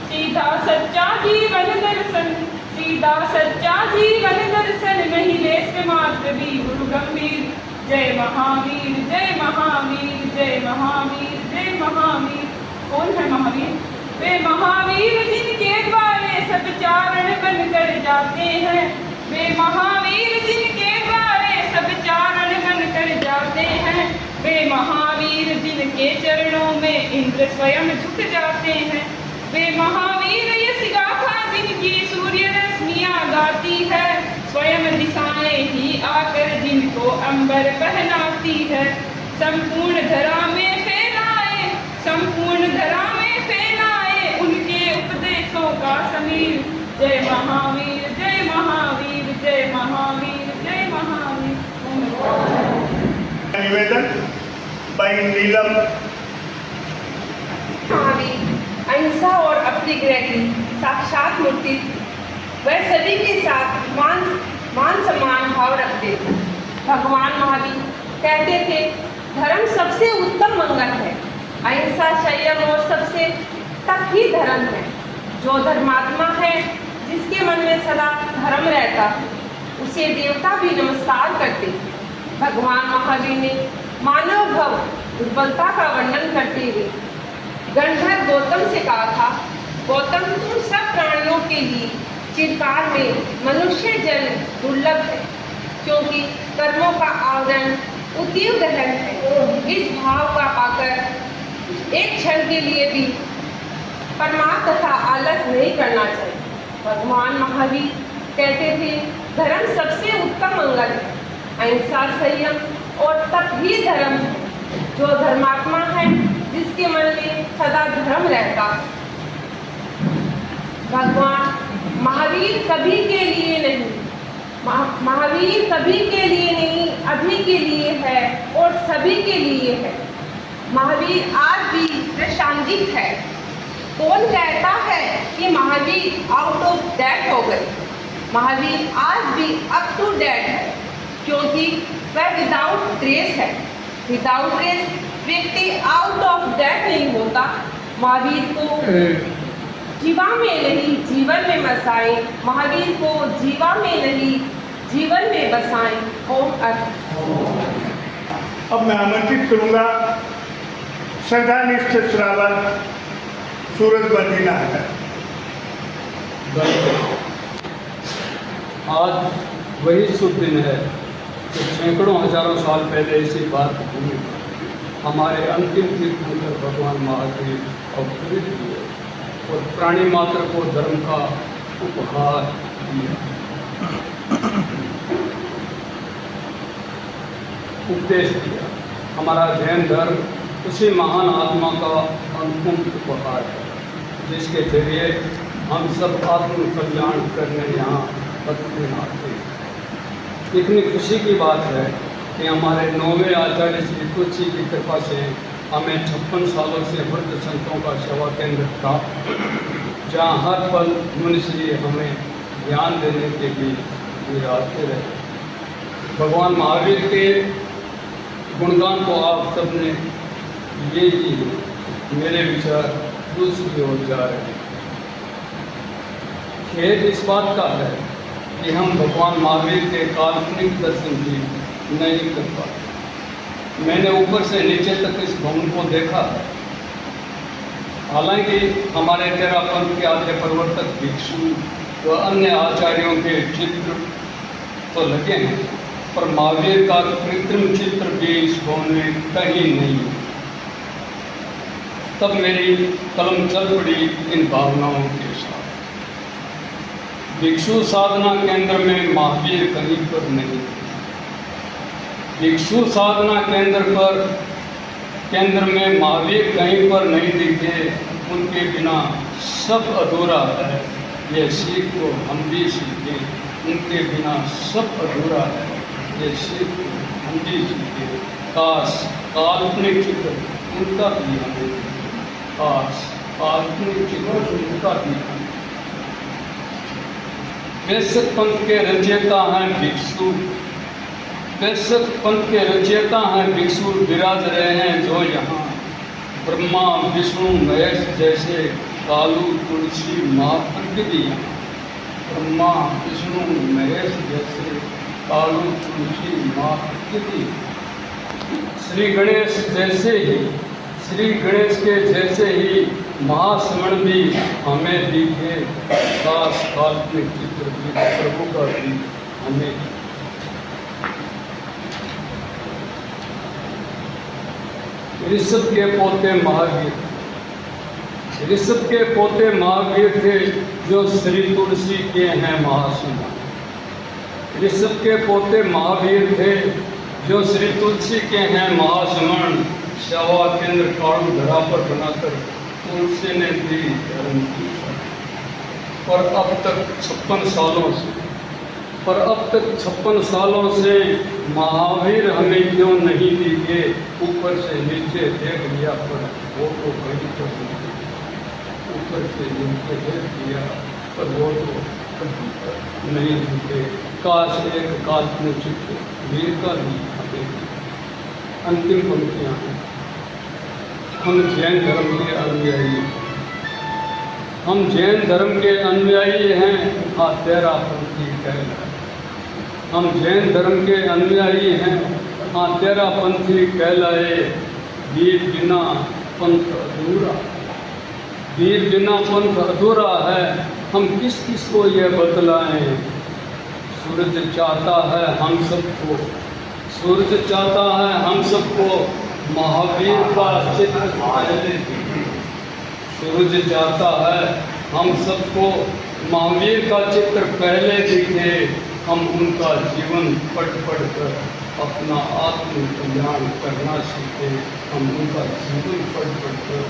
सीधा सच्चा जीवन दर्शन, सीधा सच्चा जीवन दर्शन, नहीं लेस मात्र भी गुरु गंभीर। जय महावीर जय महावीर जय महावीर जय महावीर। कौन है महावीर? वे महावीर जिनके द्वारे सब चारण बनकर जाते हैं, वे महावीर जिनके द्वारे सब चारण बनकर जाते हैं, वे महावीर जिनके चरणों में इंद्र स्वयं झुक जाते हैं, वे महावीर यश गाथा जिनकी सूर्य रश्मियाँ गाती है, स्वयं दिशाएं ही आकर जिनको अंबर पहनाती है। संपूर्ण धरा में फैलाए, संपूर्ण धरा में फैलाए उनके उपदेशों का समीर। जय महावीर जय महावीर जय महावीर जय महावीर। निवेदन बाई नीलम। महावीर अहिंसा और अप्रतिक्रिया की साक्षात मूर्ति, वह सभी के साथ मान सम्मान भाव रखते थे। भगवान महावीर कहते थे धर्म सबसे उत्तम मंगल है, अहिंसा संयम और सबसे तक ही धर्म है। जो धर्मात्मा है, जिसके मन में सदा धर्म रहता, उसे देवता भी नमस्कार करते। भगवान महावीर ने मानव भव दुर्बलता का वर्णन करते हुए गंधर्व गौतम से कहा था, गौतम तुम सब प्राणियों के लिए चिरकाल में मनुष्य जन्म दुर्लभ है, क्योंकि कर्मों का आवरण उद्योग गहन है। इस भाव का पाकर एक क्षण के लिए भी परमार्थ तथा आलस नहीं करना चाहिए। भगवान महावीर कहते थे धर्म सबसे उत्तम मंगल है, अहिंसा संयम और तप ही धर्म है। जो धर्मात्मा है, जिसके मन में सदा धर्म रहता। भगवान महावीर कभी के लिए नहीं, महावीर कभी के लिए नहीं, अभी के लिए है और सभी के लिए है। महावीर आज भी प्रासंगिक है। कौन कहता है कि महावीर आउट ऑफ डेट हो गए? महावीर आज भी अप टू डेट है, क्योंकि वह विदाउट ग्रेस है। विदाउट ग्रेस व्यक्ति आउट ऑफ डेट नहीं होता। महावीर को जीवा में नहीं जीवन में बसाएं, महावीर को जीवा में नहीं जीवन में बसाएं। ओम अर्थ। अब मैं आमंत्रित करूंगा श्रद्धानिष्ठ श्रावण सूरजवती नाहटा। आज वही शुभ दिन है कि सैकड़ों हजारों साल पहले इसी बात भूमि पर हमारे अंतिम तीर्थंकर भगवान महावीर अवतरित हुए और प्राणी मात्र को धर्म का उपहार दिया। उपदेश दिया। हमारा जैन धर्म उसी महान आत्मा का अनुपम उपहार है, जिसके जरिए हम सब आत्म कल्याण करने यहाँ पृथ्वी आते हैं। इतनी खुशी की बात है कि हमारे 9वें आचार्य श्री तुलसी की कृपा से हमें 56 सालों से वृद्ध संतों का सेवा केंद्र प्राप्त जहाँ हर पल मुनिश्री हमें ज्ञान देने के लिए आते रहे। भगवान महावीर के गुणगान को आप सबने ये ही मेरे विचार दूसरी ओर जा रहे हैं। खेद इस बात का है कि हम भगवान महावीर के काल्पनिक दर्शन भी नहीं कर पाते। मैंने ऊपर से नीचे तक इस भवन को देखा है। हालांकि हमारे तेरापंथ के आद्य प्रवर्तक भिक्षु व अन्य आचार्यों के चित्र तो लगे हैं, पर महावीर का कृत्रिम चित्र भी इस भवन में कहीं नहीं है। तब मेरी कलम चल पड़ी इन भावनाओं के साथ। भिक्षु साधना केंद्र में महावीर कहीं पर नहीं। भिक्षु साधना केंद्र में महावीर कहीं पर नहीं दिखे। उनके बिना सब अधूरा है, ये सीख को हम भी सीखें। उनके बिना सब अधूरा है, ये सीख को हम भी सीखें। काश काल्पनिक चित्र उनका भी हमें, काश काल्पनिक चित्र उनका भी हमें। वैश्विक पंथ के रचयिता हैं भिक्षु, वैश्विक पंथ के रचयिता हैं भिक्षु विराज रहे हैं जो यहाँ ब्रह्मा विष्णु महेश जैसे कालू तुलसी महाप्रकृति। ब्रह्मा विष्णु महेश जैसे कालू तुलसी महाप्रकृति। श्री गणेश के जैसे ही महास्मरण भी हमें दिखे। काश काल्पनिक चित्र भी प्रभु का भी हमें। ऋषभ के पोते महावीर, ऋषभ के पोते महावीर थे जो श्री तुलसी के हैं महासमण। ऋषभ के पोते महावीर थे जो श्री तुलसी के हैं महासमण। सेवा केंद्र काड़ू धरा पर बनाकर तुलसी ने दी धर्म की। पर अब तक 56 सालों से महावीर हमें क्यों नहीं दिखे। ऊपर से नीचे देख लिया पर वो तो कहीं पर नहीं। ऊपर से नीचे देख लिया पर वो तो कहीं पर नहीं दिखे। काश एक काल्पनिक चित्र वीर का भी हमें। अंतिम पंक्तियाँ हैं। हम जैन धर्म के अनुयायी, हम जैन धर्म के अनुयायी हैं। हाँ तेरा पंथी कहलाए। हम जैन धर्म के अनुयायी हैं। हाँ तेरा पंथी कहलाए। वीर बिना पंथ अधूरा, वीर बिना पंथ अधूरा है। हम किस किस को ये बतलाएं। सूरज चाहता है हम सबको, सूरज चाहता है हम सबको महावीर का चित्र पहले दिखे। सूरज चाहता है हम सबको महावीर का चित्र पहले दिखे। हम उनका जीवन पढ़ कर अपना आत्म कल्याण करना सीखे। हम उनका जीवन पढ़ कर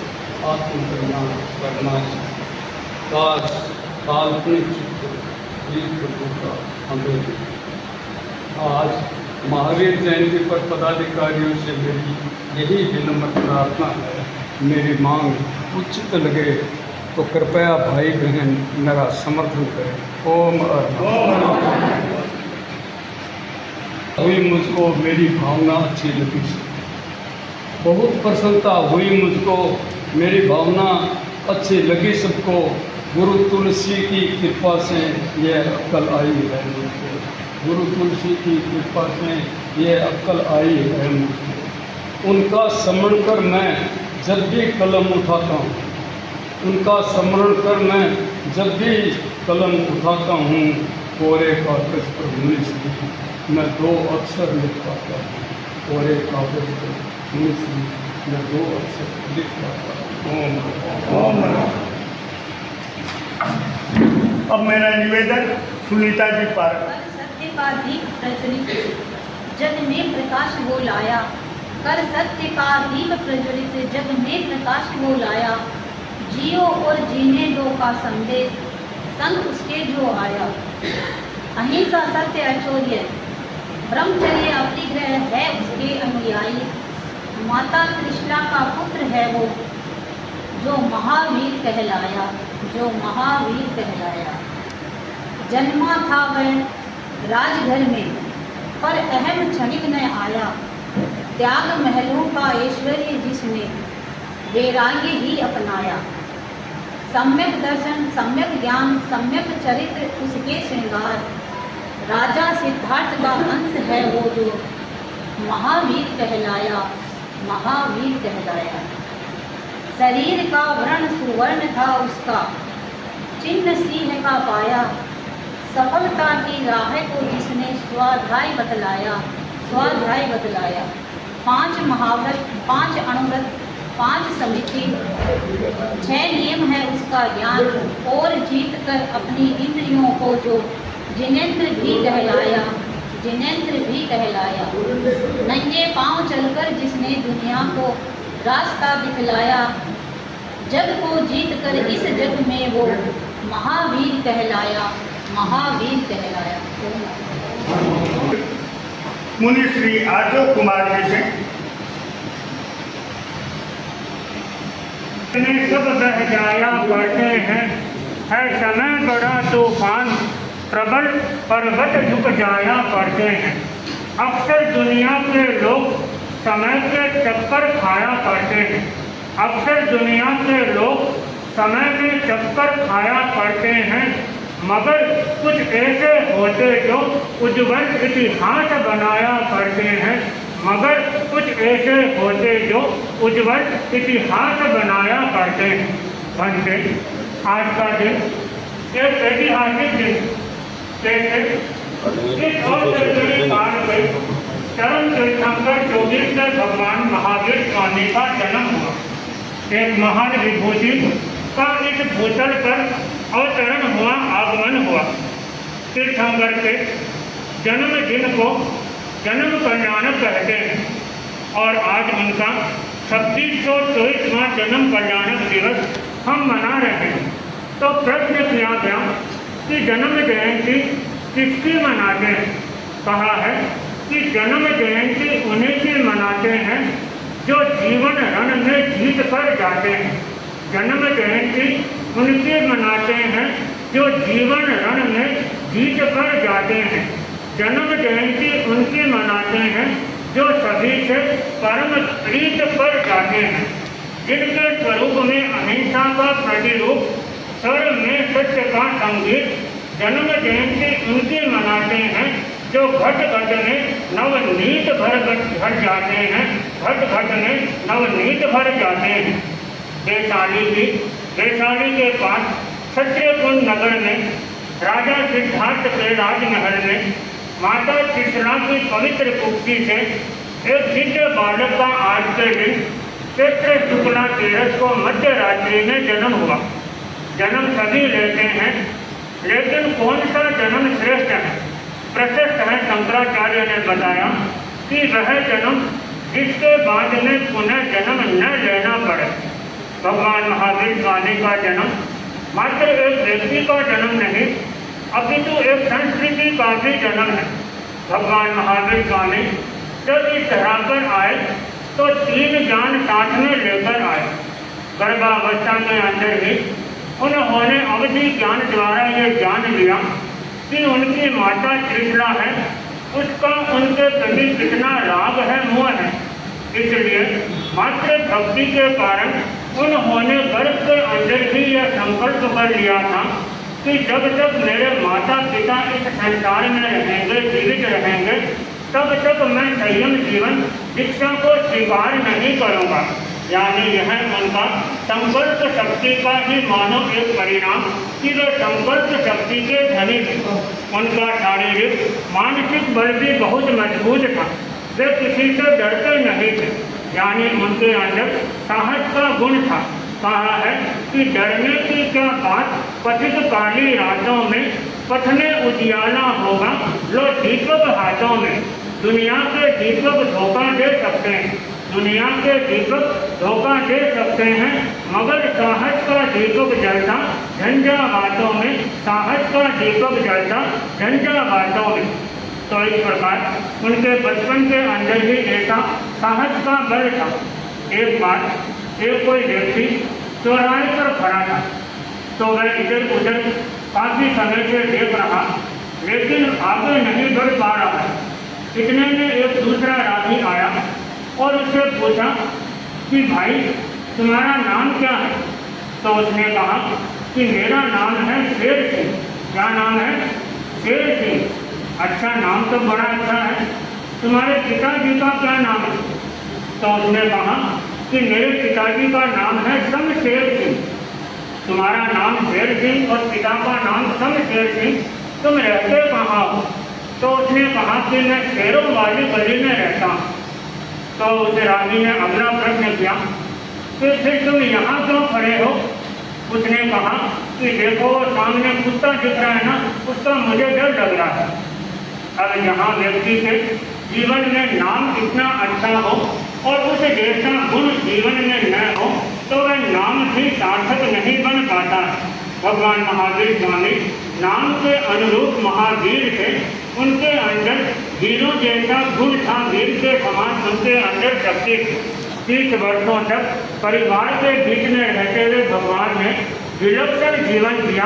आत्म कल्याण करना सीखे। काश काल्पनिक चित्र वीर प्रभु का हमें दिखे। आज महावीर जयंती पर पदाधिकारियों से मेरी यही विनम्र प्रार्थना है। मेरी मांग उचित लगे तो कृपया भाई बहन मेरा समर्थन करें। ओम हुई मुझको मेरी भावना अच्छी लगी, बहुत प्रसन्नता हुई मुझको मेरी भावना अच्छी लगी सबको। गुरु तुलसी की कृपा से ये अक्ल आई है मुझको। गुरु तुलसी की कृपा से ये अक्ल आई है मुझको। उनका स्मरण कर मैं जब भी कलम उठाता हूँ, उनका स्मरण कर मैं जब भी कलम उठाता हूँ। कोरे कागज पर मुनिश मैं 2 अक्षर लिख पाता हूँ। कोरे कागज पर मुनिश मैं 2 अक्षर लिख पाता हूँ। ओम। अब मेरा निवेदन सुनीता जी पर। सत्य का दीप प्रज्वलित जग में प्रकाश वो लाया। कर सत्य का दीप प्रज्वलित जग में प्रकाश वो लाया। जियो और जीने दो का संदेश संग उसके जो आया। अहिंसा सत्य अचौर्य ब्रह्मचर्य अपरिग्रह है उसके अनुयायी। माता कृष्णा का पुत्र है वो जो महावीर कहलाया, जो महावीर कहलाया। जन्मा था वह राजघर में, पर अहम क्षणिक न आया। त्याग महलों का ऐश्वर्य जिसने वैराग्य ही अपनाया। सम्यक दर्शन, सम्यक ज्ञान, सम्यक चरित्र उसके श्रृंगार। राजा सिद्धार्थ का अंश है वो जो महावीर कहलाया, महावीर कहलाया। शरीर का वर्ण सुवर्ण था उसका, चिन्ह सिंह का पाया। सफलता की राह को जिसने स्वाध्याय बतलाया, स्वाध्याय बतलाया। 5 महाव्रत, 5 अणुव्रत, 5 समिति, 6 नियम है उसका ज्ञान। और जीत कर अपनी इंद्रियों को जो जिनेंद्र भी कहलाया, जिनेंद्र भी कहलाया। नंगे पांव चलकर जिसने दुनिया को रास्ता दिखलाया। जग को जीत कर इस जग में वो महावीर कहलाया, महावीर कहलाया। मुनि श्री आजो कुमार जी से सब बह जाया करते हैं, है समय बड़ा तूफान, प्रबल पर्वत झुक जाया करते हैं। अक्सर दुनिया के लोग समय के चक्कर खाया करते हैं, अक्सर दुनिया के लोग समय के चक्कर खाया करते हैं। मगर कुछ ऐसे होते जो उज्ज्वल इतिहास बनाया करते हैं, मगर कुछ ऐसे होते जो उज्ज्वल इतिहास बनाया करते हैं। बनते आज का दिन एक ऐतिहासिक दिन। जैसे इस काल में चरम तीर्थंकर योगेश्वर भगवान महावीर स्वामी का जन्म हुआ। एक महान विभूति का इस भूतल पर अवतरण हुआ, आगमन हुआ। तीर्थंकर के जन्मदिन को जन्म कल्याण कहते हैं और आज उनका 2624वां जन्म कल्याणक दिवस हम मना रहे हैं। तो प्रश्न किया गया कि जन्म जयंती किसकी मनाते हैं? कहा है कि जन्म जयंती उन्हीं की मनाते हैं जो जीवन रण में जीत कर जाते हैं। जन्म जयंती उनकी मनाते हैं जो जीवन रण में जीत कर जाते हैं। जन्म जयंती उनकी मनाते हैं जो सभी से परम प्रीत कर जाते हैं, जिनके स्वरूप में अहिंसा का प्रतिरूप, स्वर में सत्य का संगीत। जन्म जयंती उनकी मनाते हैं जो घट घट में नवनीत भर जाते हैं, घट घट में नवनीत भर जाते हैं। वैशाली के पास क्षत्रियकुंड नगर में राजा सिद्धार्थ के राजमहल में माता त्रिशला की पवित्र कुक्षी से एक दिव्य बालक का आज के दिन चैत्र शुक्ला 13 को मध्य रात्रि में जन्म हुआ। जन्म सभी लेते हैं, लेकिन कौन सा जन्म श्रेष्ठ है, प्रशस्त है? शंकराचार्य ने बताया कि वह जन्म जिसके बाद में पुनः जन्म न लेना पड़े। भगवान महावीर स्वामी का जन्म मात्र एक व्यक्ति का जन्म नहीं, अपितु एक संस्कृति का भी जन्म है। भगवान महावीर स्वामी जब इस धरा पर आए तो 3 ज्ञान साथ में लेकर आए। गर्भावस्था के अंदर ही उन्होंने अवधि ज्ञान द्वारा ये जान लिया कि उनकी माता त्रिशला है, उसका उनके प्रति कितना राग है, मोह है। इसलिए मात्र भक्ति के कारण उन्होंने गर्भ के अंदर ही यह संकल्प कर लिया था कि जब तक मेरे माता पिता इस संसार में रहेंगे, जीवित रहेंगे, तब तक मैं संयम जीवन शिक्षा को स्वीकार नहीं करूँगा। यानी यह उनका संकल्प शक्ति का ही मानो एक परिणाम कि वे संकल्प शक्ति के धनी थे। उनका शारीरिक मानसिक बल भी बहुत मजबूत था, वे किसी से डरते नहीं थे। यानी उनके अंदर साहस का गुण था। कहा है कि डरने की क्या बात, पथिक काली रातों में पथने उजियाला होगा, लो दीपक हाथों में। दुनिया के दीपक धोखा दे सकते हैं, दुनिया के दीपक धोखा दे सकते हैं, मगर साहस का दीपक जलता झंझावातों में, साहस का दीपक जलता झंझावातों में। तो इस प्रकार उनके बचपन के अंदर ही ऐसा साहस का बल था। एक बार एक कोई व्यक्ति चौराहे पर खड़ा था, तो वह इधर उधर काफी समय से देख रहा, लेकिन आगे नहीं बढ़ पा रहा। इतने में एक दूसरा राही आया और उससे पूछा कि भाई तुम्हारा नाम क्या है? तो उसने कहा कि मेरा नाम है शेर सिंह। क्या नाम है? शेर सिंह। अच्छा, नाम तो बड़ा अच्छा है। तुम्हारे पिताजी का क्या नाम है? तो उसने कहा कि मेरे पिताजी का नाम है शमशेर सिंह। तुम्हारा नाम शेर सिंह और पिता का नाम शमशेर सिंह, तुम रहते कहाँ हो? तो उसने कहा कि मैं शेरों वाली गली में रहता हूँ। तो उस रानी ने अगला प्रश्न किया कि फिर तुम यहाँ क्यों खड़े हो? उसने कहा कि देखो सामने कुत्ता दिख रहा है ना, उसका मुझे डर लग रहा है। अब जहाँ व्यक्ति के जीवन में नाम इतना अच्छा हो और उस जैसा गुण जीवन में न हो तो वह नाम भी सार्थक नहीं बन पाता। भगवान महावीर स्वामी नाम के अनुरूप महावीर थे। उनके अंदर वीरों जैसा गुण था, वीर के समान उनके अंदर शक्ति थी। 30 वर्षों तक परिवार के बीच में रहते हुए भगवान ने विलक्षण जीवन दिया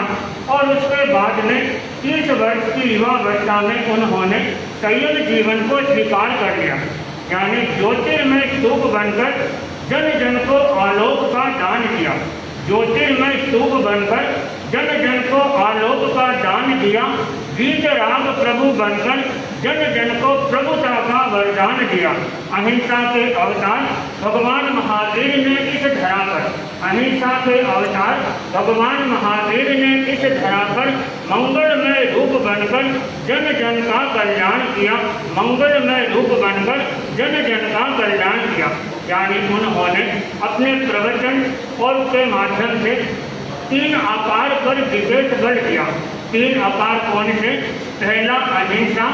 और उसके बाद में 30 वर्ष की युवावस्था में उन्होंने संयम जीवन को स्वीकार कर लिया, यानी ज्योतिर्मय स्तूप बनकर जन जन को आलोक का दान किया। ज्योतिर्मय स्तूप बनकर जन जन को आलोक का दान दिया। वीतराग प्रभु बनकर जन जन को प्रभुता का वरदान दिया। अहिंसा के अवतार भगवान महावीर ने इस धरा पर अहिंसा के अवतार भगवान महावीर ने इस धरा पर मंगलमय रूप बनकर जन जन का कल्याण किया। मंगलमय रूप बनकर जन जन का कल्याण किया, यानी उन्होंने अपने प्रवचन और के माध्यम से 3 आकार पर विशेष बल दिया। 3 आकार कौन से? पहला अहिंसा,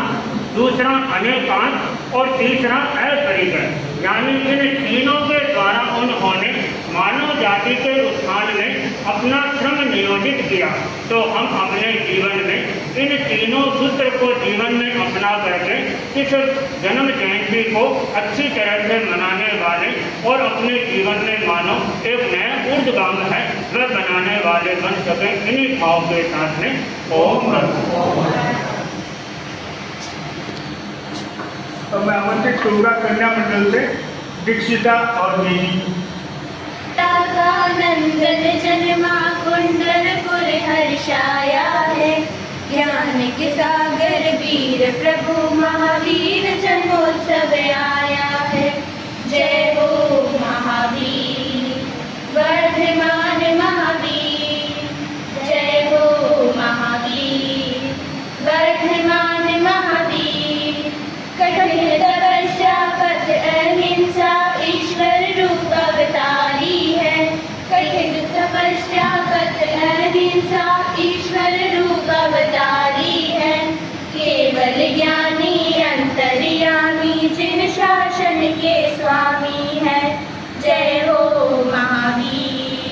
दूसरा अनेकांत और तीसरा अपरिग्रह, यानी इन तीनों के द्वारा उन्होंने मानव जाति के उत्थान में अपना श्रम नियोजित किया। तो हम अपने जीवन में इन तीनों सूत्र को जीवन में अपना करके इस जन्म जयंती को अच्छी तरह से मनाने वाले और अपने जीवन में मानो एक नया ऊर्ध्वगाम है वह बनाने वाले बन सके, इन्हीं भाव के साथ में ओम। तो मैं आमंत्रित करूँगा कन्या मंडल से दीक्षिता और दीदी। नंदन जन्मा कुंडलपुर हर्षाया है, ज्ञान के सागर वीर प्रभु महावीर जन्मोत्सव आया है। जय हो महावीर, वर्धमान महावीर, जय हो महावीर, वर्धमान महावीर। कठिन तपस्या पथ अहिंसा ईश्वर रूप अवतारी है। कठिन तपस्या पथ अहिंसा ईश्वर रूप अवतारी है। केवल ज्ञानी अंतर्यामी जिन शासन के स्वामी है। जय हो महावीर,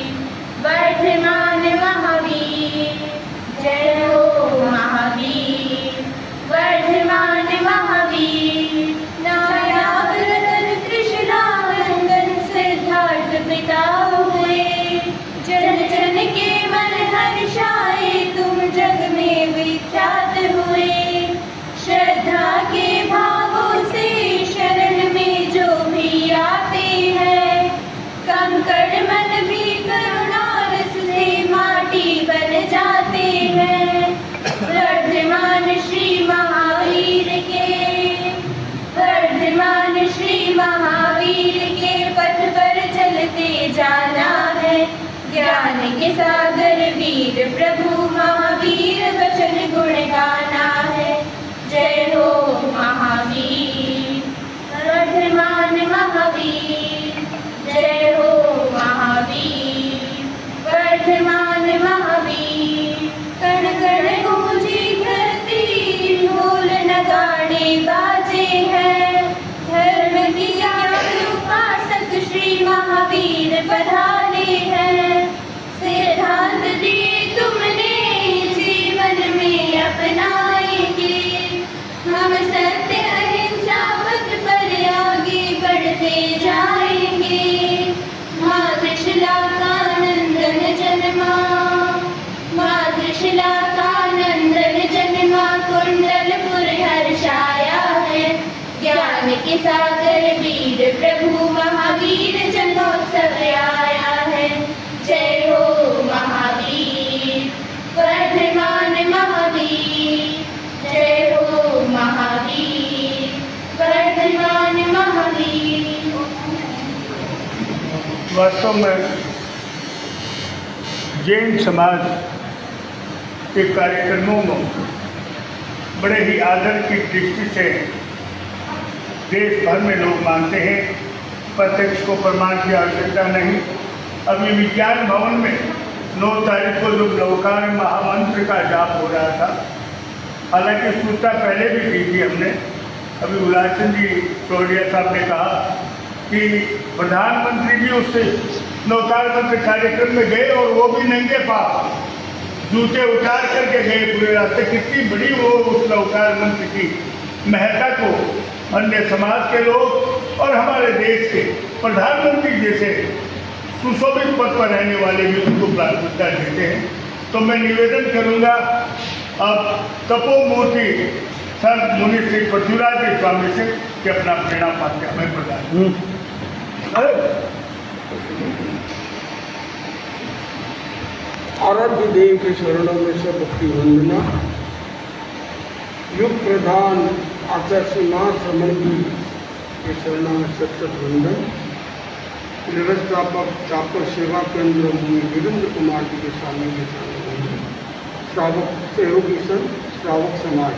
के सागर वीर प्रभु महावीर जन्मोत्सव आया है। जय हो महावीर, वर्धमान महावीर, जय हो महावीर, वर्धमान महावीर। वास्तव में जैन समाज के कार्यक्रमों में बड़े ही आदर की दृष्टि से देश भर में लोग मानते हैं। प्रत्यक्ष को प्रमाण की आवश्यकता नहीं। अभी विज्ञान भवन में 9 तारीख को जो नवकार महामंत्र का जाप हो रहा था, हालांकि सूचना पहले भी दी थी हमने। अभी उलासन जी टोडिया साहब ने कहा कि प्रधानमंत्री भी उस नवकार मंत्र कार्यक्रम में गए और वो भी नंगे पाँव, जूते उतार करके गए पूरे रास्ते। कितनी बड़ी वो उस नवकार मंत्र की महत्ता को अन्य समाज के लोग और हमारे देश के प्रधानमंत्री जैसे सुशोभित पद पर रहने वाले भी उनको प्राथमिकता देते हैं। तो मैं निवेदन करूंगा अब तपोमूर्ति संत मुनि श्री पृथ्वीराज स्वामी से कि अपना प्रेरणा पात्र हमें प्रदान। आराध्य देव के चरणों में से भक्ति वंदना। युग प्रधान आचार्य श्री नाथ रमन जी के चरणों में सत वंदन। व्यवस्थापक चापर सेवा केंद्र मुनि वीरेंद्र कुमार जी के स्वामी के चरणों में वंदन। श्रावक सहयोगी संत, श्रावक समाज,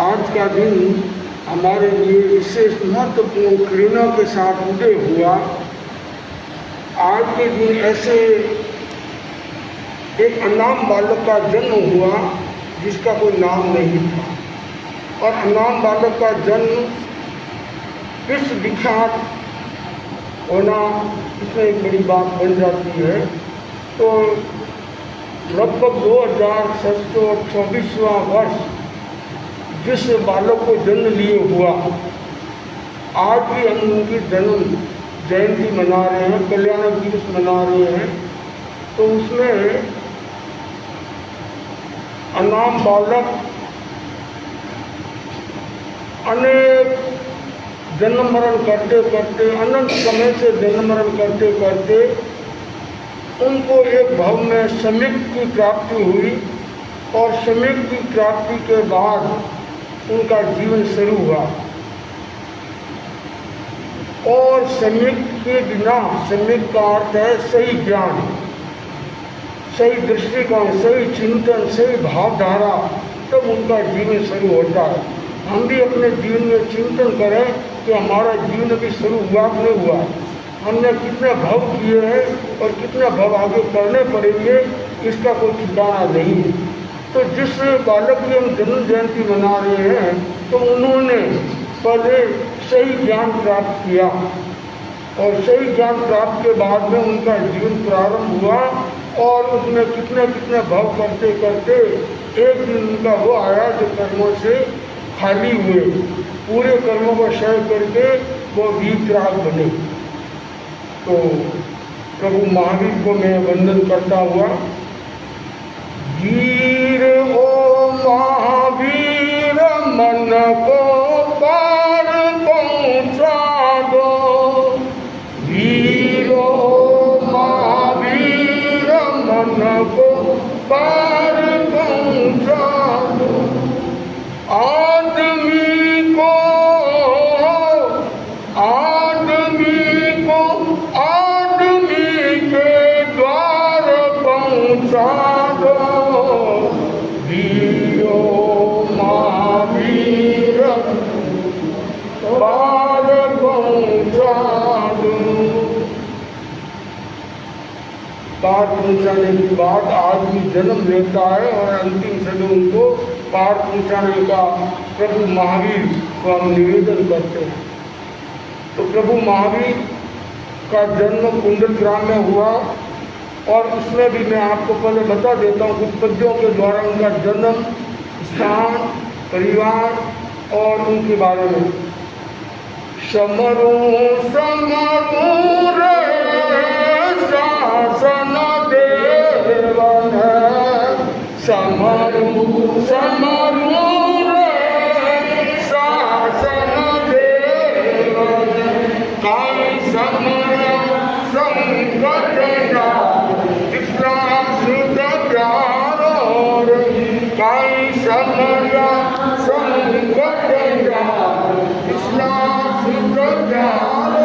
आज का दिन हमारे लिए विशेष महत्वपूर्ण प्रेरणा के साथ उदय हुआ। आज के दिन ऐसे एक अनाम बालक का जन्म हुआ जिसका कोई नाम नहीं था, और अनाम बालक का जन्म विश्व विख्यात होना इसमें एक बड़ी बात बन जाती है। तो लगभग 2624वां वर्ष जिस बालक को जन्म लिए हुआ, आज भी हम उनकी जन्म जयंती मना रहे हैं, कल्याण दिवस मना रहे हैं। तो उसमें अनाम बालक अनेक जन्म मरण करते करते, अनंत समय से जन्म मरण करते करते उनको एक भव में सम्यक की प्राप्ति हुई, और सम्यक की प्राप्ति के बाद उनका जीवन शुरू हुआ। और सम्यक के बिना, सम्यक का अर्थ है सही ज्ञान, सही दृष्टिकोण, सही चिंतन, सही भावधारा, तब उनका जीवन शुरू होता है। हम भी अपने जीवन में चिंतन करें कि हमारा जीवन अभी शुरू हुआ कि नहीं हुआ, हमने कितने भव किए हैं और कितने भव आगे करने पड़ेंगे, इसका कोई ठिकाना नहीं है। तो जिस बालक की हम जन्म जयंती मना रहे हैं, तो उन्होंने पहले सही ज्ञान प्राप्त किया, और सही ज्ञान प्राप्त के बाद में उनका जीवन प्रारंभ हुआ, और उसमें कितने कितने भाव करते करते एक दिन उनका वो आया जो कर्मों से खाली हुए, पूरे कर्मों को क्षय करके वो वीतराग बने। तो प्रभु महावीर को मैं वंदन करता हुआ, वीर ओ महावीर मन को पार पहुँचा दो, वीर ओ महावीर मन को पार पहुँचा दो। आदमी को आदमी के द्वार पहुँचा दो, वीरो महावीर पार पहुँचा दो। पार पहुँचाने की बात आदमी जन्म लेता है और अंतिम समय उनको पार पहुँचाने का प्रभु महावीर को हम निवेदन करते हैं। तो प्रभु महावीर का जन्म कुंडल ग्राम में हुआ, और उसमें भी मैं आपको पहले बता देता हूँ कुछ पद्यों के द्वारा उनका जन्म स्थान, परिवार और उनके बारे में। समरू समरू रे शासन देवन है, समरू समरू रे समया संकट जाल कृष्णा सुख जाल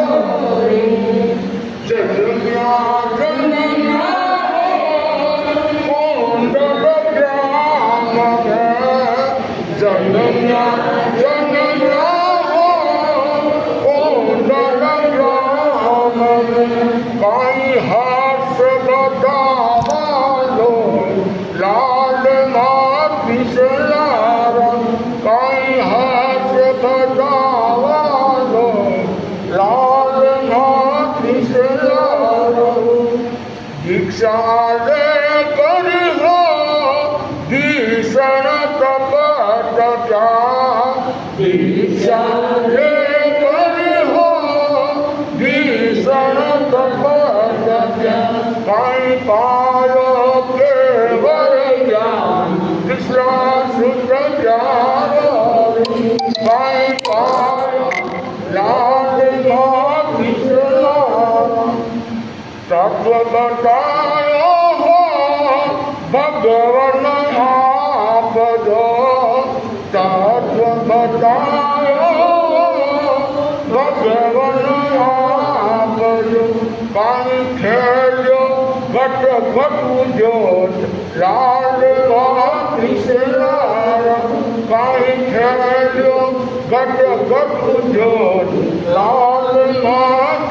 जनन्या जनन्या कोंडल ग्राम जनन्या जनन्या कोंडल ग्राम काई हास बदावालो लाल कृष्णार काई हास बदावालो लाल कृष्णार दीक्षा ले कर हो भीषण तपस्या दीक्षा ले कर हो भीषण तपस्या काई पायो केवल ज्ञान कृष्ण सूत्र ज्ञान काई पायो लाल कृष्ण तत्व बतायो हो भगवन आप दो तत्व बतायो भगवन आप दो काई खेलो घट घट जोत लाल कृष्ण काई खेलो घट घट जोत लाल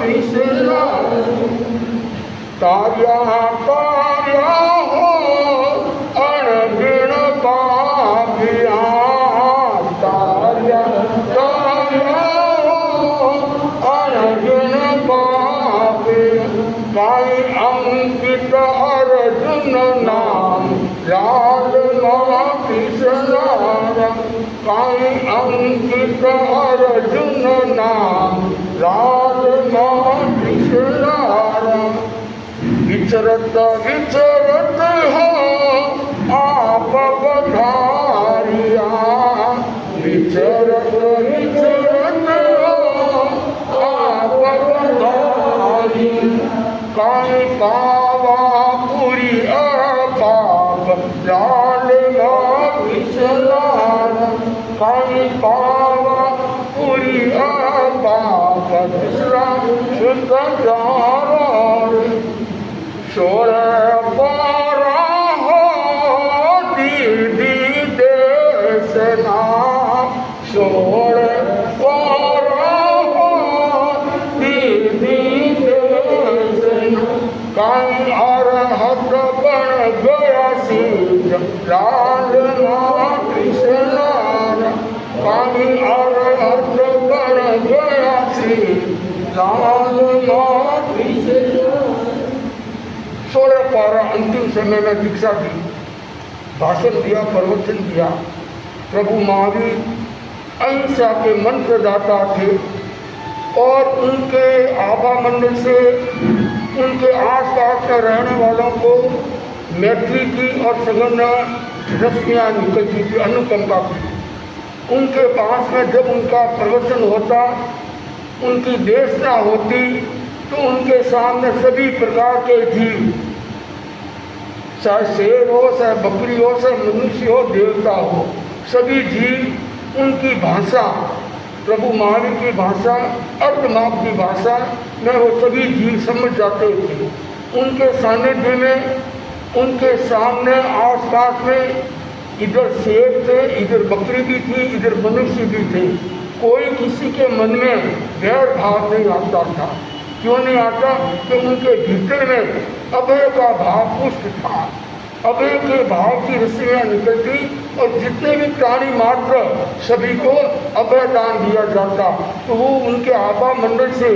कृष्ण तार्या तार्या हो अनगिण पापिया तार्या तार्या हो अनगिण पापिया काई अंकित अर्जुन नाम लाल कृष्ण काई अंकित अर्जुन नाम लाल कृष्ण विचरत विचरत हो आप बधारिया विचरत विचरत हो आप बधारी काई पावा पूरी पाप लाल कृष्ण काई पावा पूरी पाप शुद्ध शोर पारा हो दीदी देशना शोर पारा हो दीदी देशना काई अरहत बन गया सीध लाल कृष्ण काई अरहत बन गया सीध लाल कृष्ण 16 पारा अंतिम समय में दीक्षा दी, भाषण दिया, प्रवचन दिया। प्रभु महावीर अहिंसा के मंत्रदाता थे और उनके आभा मंडल से उनके आसपास में रहने वालों को मैत्री की और सघन रश्मियाँ निकलती थी, अनुकंपा की। उनके पास में जब उनका प्रवचन होता, उनकी देशना होती, तो उनके सामने सभी प्रकार के जीव, चाहे शेर हो, चाहे बकरी हो, चाहे मनुष्य हो, देवता हो, सभी जीव उनकी भाषा, प्रभु महावीर की भाषा, अर्धमाप की भाषा में वो सभी जीव समझ जाते थे। उनके सानिध्य में, उनके सामने आसपास में इधर शेर थे, इधर बकरी भी थी, इधर मनुष्य भी थे। कोई किसी के मन में वैर भाव नहीं आता था। क्यों नहीं आता? कि उनके भीतर में अभय का भाव पुष्ट था। अभय के भाव की रस्सियाँ निकलती और जितने भी प्राणी मात्र सभी को अभय दान दिया जाता। तो वो उनके आभा मंडल से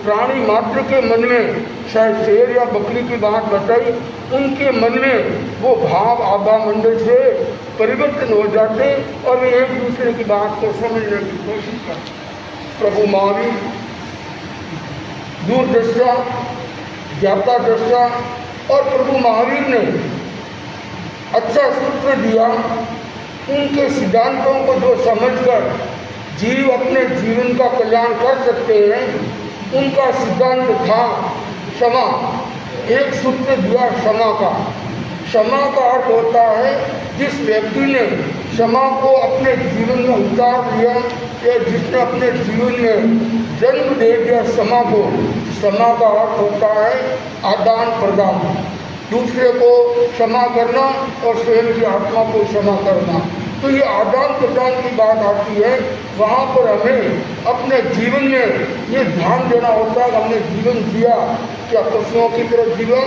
प्राणी मात्र के मन में, शायद शेर या बकरी की बात बताई, उनके मन में वो भाव आभा मंडल से परिवर्तन हो जाते और वे एक दूसरे की बात को समझने की कोशिश करते। प्रभु महावीर दूरदृष्टा, ज्ञाता दृष्टा, और प्रभु महावीर ने अच्छा सूत्र दिया। उनके सिद्धांतों को जो समझकर जीव अपने जीवन का कल्याण कर सकते हैं, उनका सिद्धांत था क्षमा। एक सूत्र दिया क्षमा का। क्षमा का अर्थ होता है जिस व्यक्ति ने क्षमा को अपने जीवन में उतार लिया, या जिसने अपने जीवन में जन्म दे दिया क्षमा को, क्षमा का अर्थ होता है आदान प्रदान, दूसरे को क्षमा करना और स्वयं की आत्मा को क्षमा करना। तो ये आदान प्रदान की बात आती है, वहाँ पर हमें अपने जीवन में ये ध्यान देना होता है। हमने जीवन जिया, क्या पशुओं की तरह जीवा,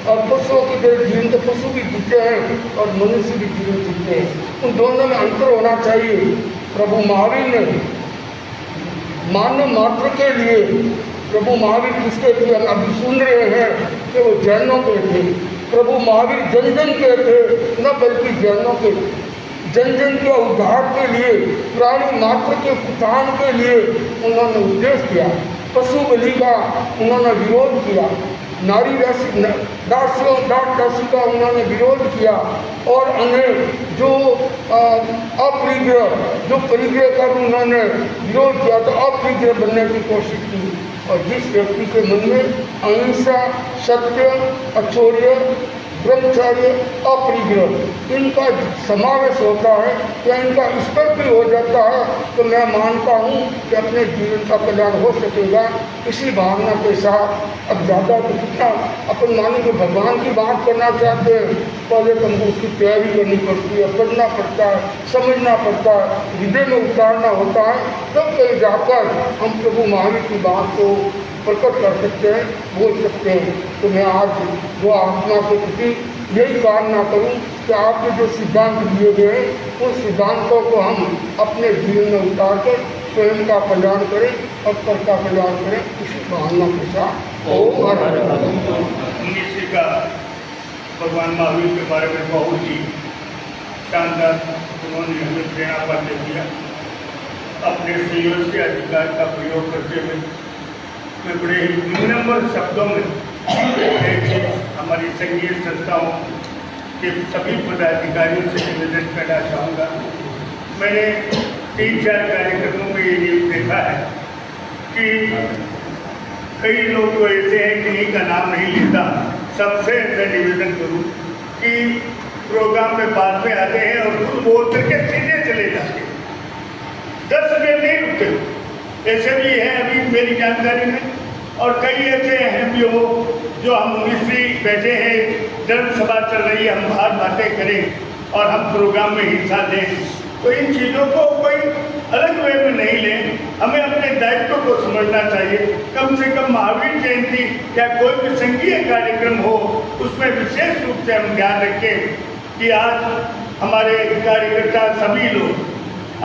और पशुओं की तरह जीवन तो पशु भी जीते हैं और मनुष्य भी जीवन जीते हैं, उन दोनों में अंतर होना चाहिए। प्रभु महावीर ने मानव मात्र के लिए, प्रभु महावीर किसके थे हम अभी सुन रहे हैं कि वो जैनों के थे। प्रभु महावीर जन जन के थे, न बल्कि जैनों के, जन जन के उद्धार के लिए, प्राणी मात्र के उत्थान के लिए उन्होंने उपदेश किया। पशु बलि का उन्होंने विरोध किया, नारी दासियों का उन्होंने विरोध किया, और अनेक जो अपरिग्रह, जो परिग्रह का उन्होंने विरोध किया, तो अपरिग्रह बनने की कोशिश की। और जिस व्यक्ति के मन में अहिंसा, सत्य, अचौर्य, ब्रह्मचर्य, अपरिग्रह इनका समावेश होता है या इनका स्पर्श भी हो जाता है, तो मैं मानता हूँ कि अपने जीवन का कल्याण हो सकेगा। इसी भावना के साथ अब ज़्यादा तो कितना अपन माने कि भगवान की बात करना चाहते हैं, पहले तो हमको उसकी तैयारी करनी पड़ती है, पढ़ना पड़ता है, समझना पड़ता है, हृदय में उतारना होता है, तब कहीं जाकर हम प्रभु महावीर की बात को प्रकट कर सकते हैं, बोल सकते हैं। तो मैं आज वो आत्मा के प्रति यही कामना करूं कि आपके जो सिद्धांत दिए गए हैं उन सिद्धांतों को हम अपने जीवन में उतार कर स्वयं का कल्याण करें और पर का कल्याण करें, इसी भावना के साथ। मुनीश्री का भगवान महावीर के बारे में बहुत ही शानदार उन्होंने हमें प्रेरणा पाते दिया। अपने संयोग के अधिकार का प्रयोग करते हुए मैं बड़े विनम्र शब्दों में हमारी संघीय संस्थाओं के सभी पदाधिकारियों से निवेदन करना चाहूँगा। मैंने 3-4 कार्यक्रमों में ये देखा है कि कई लोग तो ऐसे हैं कि इन्हीं का नाम नहीं लेता। सबसे मैं निवेदन करूँ कि प्रोग्राम में बाद में आते हैं और खुद बोल करके सीधे चले जाते हैं, 10 मिनट नहीं रुकते। ऐसे भी हैं अभी मेरी जानकारी में, और कई ऐसे हैं भी हो जो हम मुनीश्री बैठे हैं, धर्म सभा चल रही है, हम बाहर बातें करें और हम प्रोग्राम में हिस्सा लें, तो इन चीज़ों को कोई अलग वे में नहीं लें। हमें अपने दायित्व को समझना चाहिए। कम से कम महावीर जयंती या कोई भी संघीय कार्यक्रम हो, उसमें विशेष रूप से हम ध्यान रखें कि आज हमारे कार्यकर्ता सभी लोग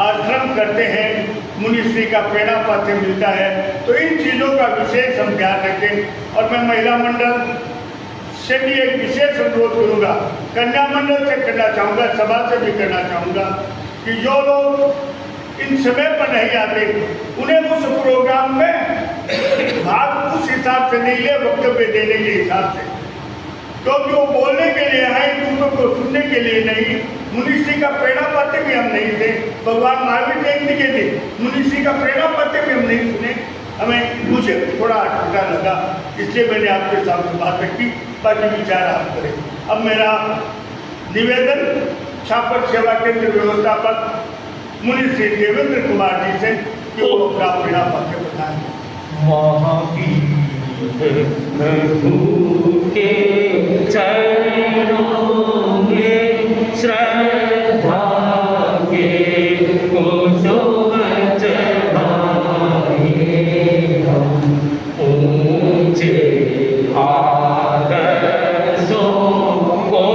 आश्रम करते हैं, मुनीश्री का प्रेरणा पाते मिलता है, तो इन चीज़ों का विशेष हम ध्यान रखें। और मैं महिला मंडल से भी एक विशेष अनुरोध करूँगा, कन्या मंडल से करना चाहूँगा, सभा से भी करना चाहूँगा कि जो लोग इन समय पर नहीं आते उन्हें उस प्रोग्राम में भाग उस हिसाब से नहीं ले, वक्तव्य देने के हिसाब से, क्योंकि वो बोलने के लिए आए, दूसरों को सुनने के लिए नहीं। मुनीश्री का प्रेरणा पाते भी हम नहीं थे, भगवान महावीर जयंती के लिए मुनीश्री का प्रेरणा पाते भी हम नहीं सुने। हमें मुझे थोड़ा अटका लगा, इसलिए मैंने आपके सामने बात रखी, बाकी विचार आप करें। अब मेरा निवेदन छापर सेवा केंद्र व्यवस्थापक मुनीश्री देवेंद्र कुमार जी से कि वो अपना प्रेरणा पाते बताएं। प्रभु के चरणों में श्रद्धा के कुसुम चढ़ाए हम, ऊंचे आदर्शों को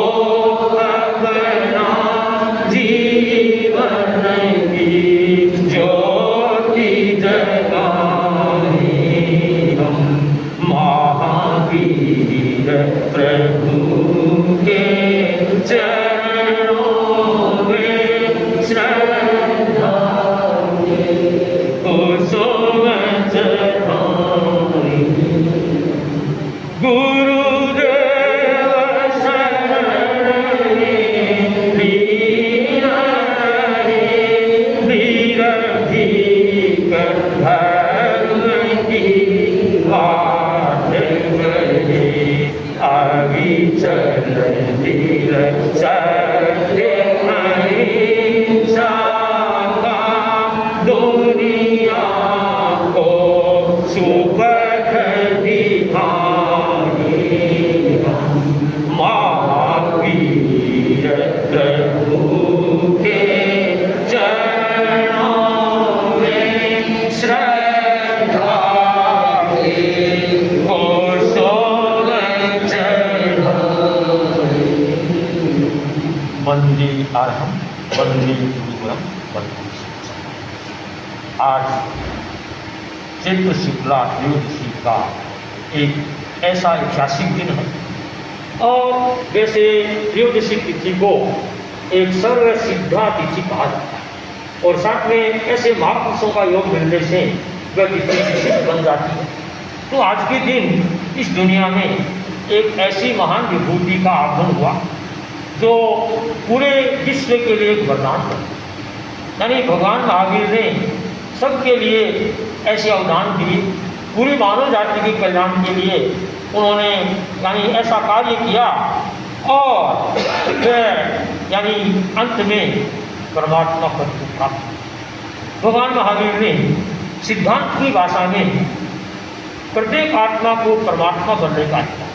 अपना जीवन की ज्योति जगाए हम। महावीर प्रभु के चरणों प्रभु के चरणों में श्रद्धा के सोगंद चढ़ाए। वंदे अरहम वंदे गुरुवरम वंदे। आज चैत्र शुक्ला त्रयोदशी का एक ऐसा ऐतिहासिक दिन है और वैसे त्रयोदशी तिथि को एक सर्व सिद्धा तिथि कहा जाता है और साथ में ऐसे महापुरुषों का योग मिलने से वह तिथि विशिष्ट बन जाती है। तो आज के दिन इस दुनिया में एक ऐसी महान विभूति का आगमन हुआ जो पूरे विश्व के लिए एक वरदान बना। यानी भगवान महावीर ने सबके लिए ऐसे अवदान दिए, पूरी मानव जाति के कल्याण के लिए उन्होंने यानी ऐसा कार्य किया और वह यानी अंत में परमात्मा पद को प्राप्त। भगवान महावीर ने सिद्धांत की भाषा में प्रत्येक आत्मा को परमात्मा बनने का दिया।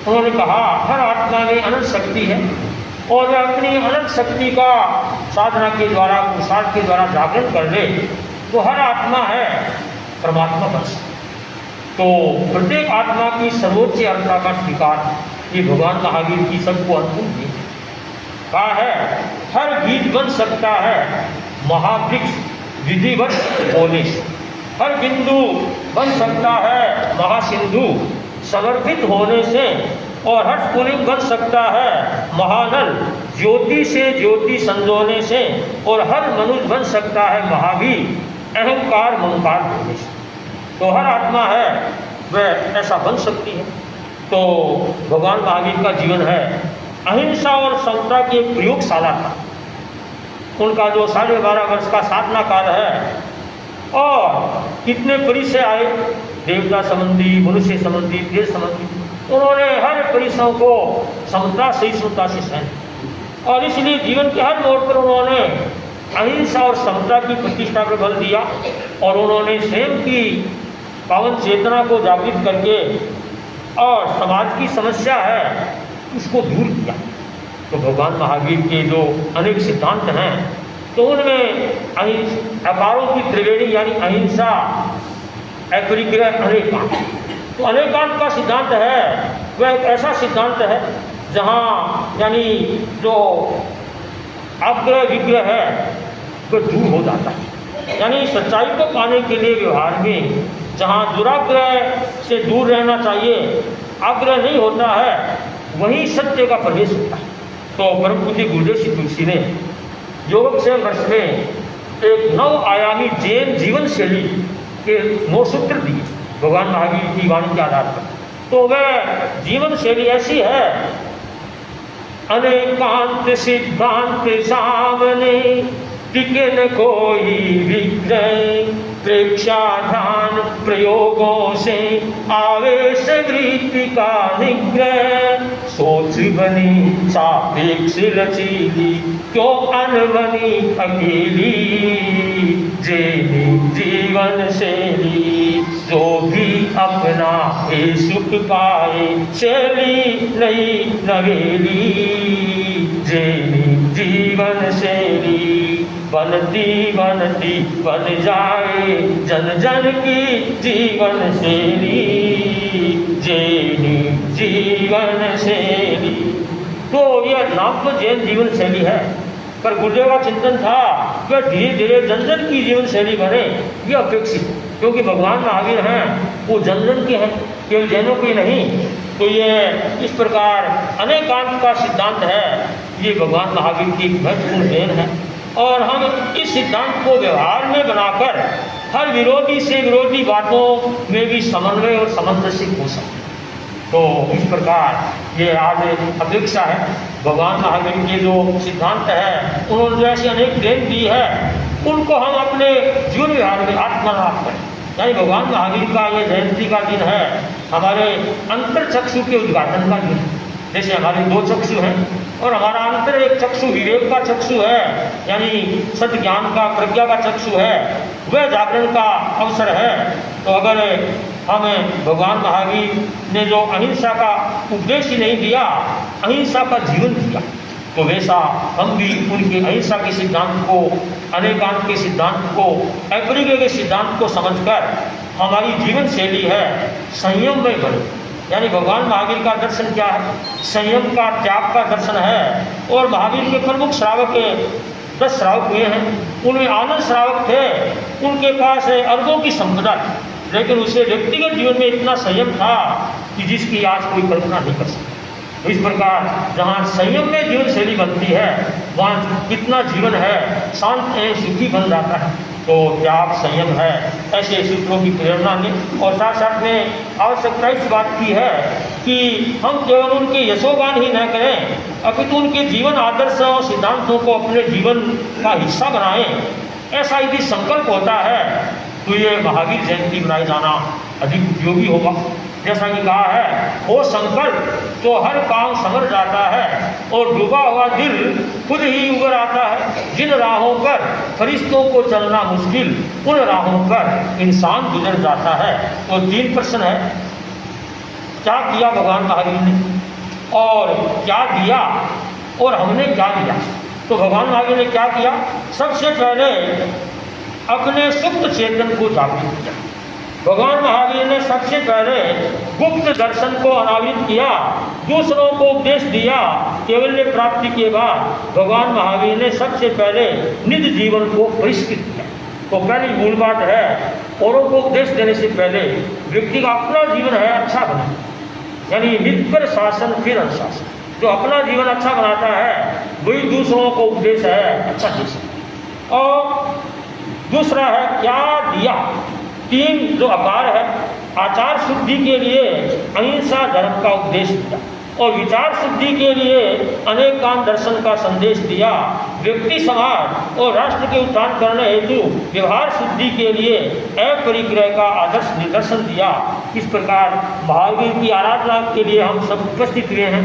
उन्होंने कहा हर आत्मा में अनंत शक्ति है और वह अपनी अनंत शक्ति का साधना के द्वारा पुरुषार्थ के द्वारा जागरण कर ले तो हर आत्मा है परमात्मा बन सकती। तो प्रत्येक आत्मा की सर्वोच्च अर्था का स्वीकार ये भगवान महावीर की सबको अंतिम दी कहा है। हर बीज बन सकता है महावृक्ष विधिवत होने से, हर बिंदु बन सकता है महासिंधु समर्पित होने से और हर स्फुलिंग बन सकता है महानल ज्योति से ज्योति संजोने से और हर मनुष्य बन सकता है महावीर अहंकार ममकार होने से। तो हर आत्मा है वह ऐसा बन सकती है। तो भगवान महावीर का जीवन है अहिंसा और समता की एक प्रयोगशाला था। उनका जो 12.5 वर्ष का साधना काल है और कितने परि से आए, देवता संबंधी मनुष्य संबंधी देश संबंधी, उन्होंने हर परिसरों को समता सहिष्णुता से सहन और इसलिए जीवन के हर मोड़ पर उन्होंने अहिंसा और समता की प्रतिष्ठा पर बल दिया और उन्होंने स्वयं की पावन चेतना को जागृत करके और समाज की समस्या है उसको दूर किया। तो भगवान महावीर के जो अनेक सिद्धांत हैं तो उनमें अकारों की त्रिवेणी यानी अहिंसा अपरिग्रह अनेकांत। तो अनेकांत का सिद्धांत है वह एक ऐसा सिद्धांत है जहाँ यानी जो आग्रह विग्रह है वह दूर हो जाता है। यानी सच्चाई को पाने के लिए व्यवहार में जहाँ दुराग्रह से दूर रहना चाहिए, आग्रह नहीं होता है, वहीं सत्य का प्रवेश होता है। तो परम पूज्य गुरुदेव श्री तुलसी ने योग से वर्ष में एक 9 आयामी जैन जीवन शैली के 9 सूत्र दिए भगवान महावीर की वाणी के आधार पर। तो वह जीवन शैली ऐसी है अनेकांत सिद्धांत सामने टिके न कोई विग्रह, प्रेक्षाधान प्रयोगों से आवेश वृत्ति का निग्रह, सोच बनी सापेक्ष लचीली क्यों अनबनी अकेली, जेनी जीवन शैली जो भी अपना हे सुख पाए, शैली नहीं नवेली, जेनी जीवन शैली बनती बनती बन जाए जन जन की जीवन शैली, जैनी जीवन शैली। तो यह नाम तो जैन जीवन शैली है पर गुरुदेव का चिंतन था कि धीरे धीरे जन जन की जीवन शैली बने, यह अपेक्षित, क्योंकि भगवान महावीर हैं वो जन जन के हैं केवल जैनों के नहीं। तो ये इस प्रकार अनेकांत का सिद्धांत है, ये भगवान महावीर की एक महत्वपूर्ण देन है और हम इस सिद्धांत को व्यवहार में बनाकर हर विरोधी से विरोधी बातों में भी समन्वय और सामंजस्य हो सकते। तो इस प्रकार ये आज अपेक्षा है भगवान महावीर के जो सिद्धांत है उन्होंने जो ऐसी अनेक देन दी है उनको हम अपने जीवन व्यवहार में आत्मनाथ करें। यानी भगवान महावीर का ये जयंती का दिन है हमारे अंतर चक्षु के उद्घाटन का दिन। जैसे हमारे 2 चक्षु हैं और हमारा अंतर एक चक्षु विवेक का चक्षु है, यानी सत्य ज्ञान का प्रज्ञा का चक्षु है, वह जागरण का अवसर है। तो अगर हमें भगवान महावीर ने जो अहिंसा का उपदेश ही नहीं दिया, अहिंसा का जीवन दिया, तो वैसा हम भी उनके अहिंसा के सिद्धांत को, अनेकांत के सिद्धांत को, अपरिग्रह के सिद्धांत को समझकर हमारी जीवन शैली है संयम में बने। यानी भगवान महावीर का दर्शन क्या है? संयम का, त्याग का दर्शन है। और महावीर के प्रमुख श्रावक 10 श्रावक हुए हैं, उनमें आनंद श्रावक थे, उनके पास अरबों की संपदा थी, लेकिन उसे व्यक्तिगत जीवन में इतना संयम था कि जिसकी आज कोई कल्पना नहीं कर सकता। इस प्रकार जहाँ संयम में जीवन शैली बनती है वहाँ कितना जीवन है शांत एवं सुखी बन जाता है। तो त्याग संयम है, ऐसे सूत्रों की प्रेरणा लें। और साथ साथ में आवश्यकता इस बात की है कि हम केवल उनके यशोगान ही न करें, अपितु उनके जीवन आदर्श और सिद्धांतों को अपने जीवन का हिस्सा बनाएं। ऐसा यदि संकल्प होता है तो ये महावीर जयंती मनाए जाना अधिक उपयोगी होगा। जैसा कि कहा है, वो संकल्प तो हर काम समझ जाता है और डूबा हुआ दिल खुद ही उबर आता है। जिन राहों पर फरिश्तों को चलना मुश्किल, उन राहों पर इंसान गुजर जाता है। तो 3 प्रश्न है, क्या किया भगवान महावीर ने और क्या दिया और हमने क्या दिया। तो भगवान महावीर ने क्या किया? सबसे पहले अपने सुप्त चेतन को जागृत किया। भगवान महावीर ने सबसे पहले गुप्त दर्शन को अनावृत किया, दूसरों को उपदेश दिया। कैवल्य प्राप्ति के बाद भगवान महावीर ने सबसे पहले निज जीवन को परिष्कृत किया। तो पहली मूल बात है, औरों को उपदेश देने से पहले व्यक्ति का अपना जीवन है अच्छा बने, यानी निज पर शासन फिर अनुशासन। जो अपना जीवन अच्छा बनाता है वही दूसरों को उपदेश है अच्छा दे सकता। और दूसरा है क्या दिया। 3 जो आकार है, आचार शुद्धि के लिए अहिंसा धर्म का उपदेश दिया और विचार शुद्धि के लिए अनेकांत दर्शन का संदेश दिया। व्यक्ति समाज और राष्ट्र के उत्थान करने हेतु व्यवहार शुद्धि के लिए अपरिग्रह का आदर्श निदर्शन दिया। इस प्रकार महावीर की आराधना के लिए हम सब उपस्थित हुए हैं।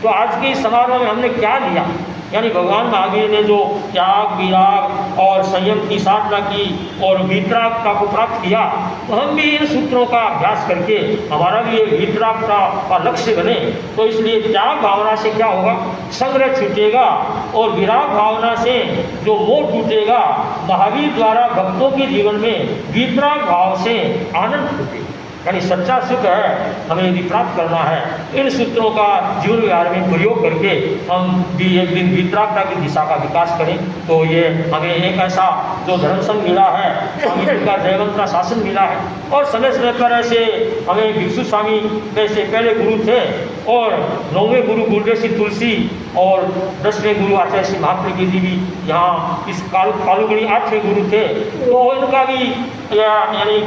तो आज के इस समारोह में हमने क्या लिया, यानी भगवान महावीर ने जो त्याग, विराग और संयम की साधना की और वीतरागता को प्राप्त किया, तो हम भी इन सूत्रों का अभ्यास करके हमारा भी एक वीतरागता का लक्ष्य बने। तो इसलिए त्याग भावना से क्या होगा? संग्रह छूटेगा और विराग भावना से जो मोह टूटेगा, महावीर द्वारा भक्तों के जीवन में वीतराग भाव से आनंद टूटेगा। यानी सच्चा सुख है हमें यदि प्राप्त करना है, इन सूत्रों का जीवन व्यवहार में प्रयोग करके हम भी एक दिन वीतरागता की दिशा का विकास करें। तो ये हमें एक ऐसा जो धर्म संघ मिला है, स्वामी जी का जयवंत का शासन मिला है। और समय समय पर ऐसे हमें भिक्षु स्वामी जैसे पहले गुरु थे और 9वें गुरु गुरुदेव श्री तुलसी और 10वें गुरु आचार्य श्री महाप्रज्ञ जी भी यहाँ इस कालुगणी 8वें गुरु थे। तो इनका भी यानी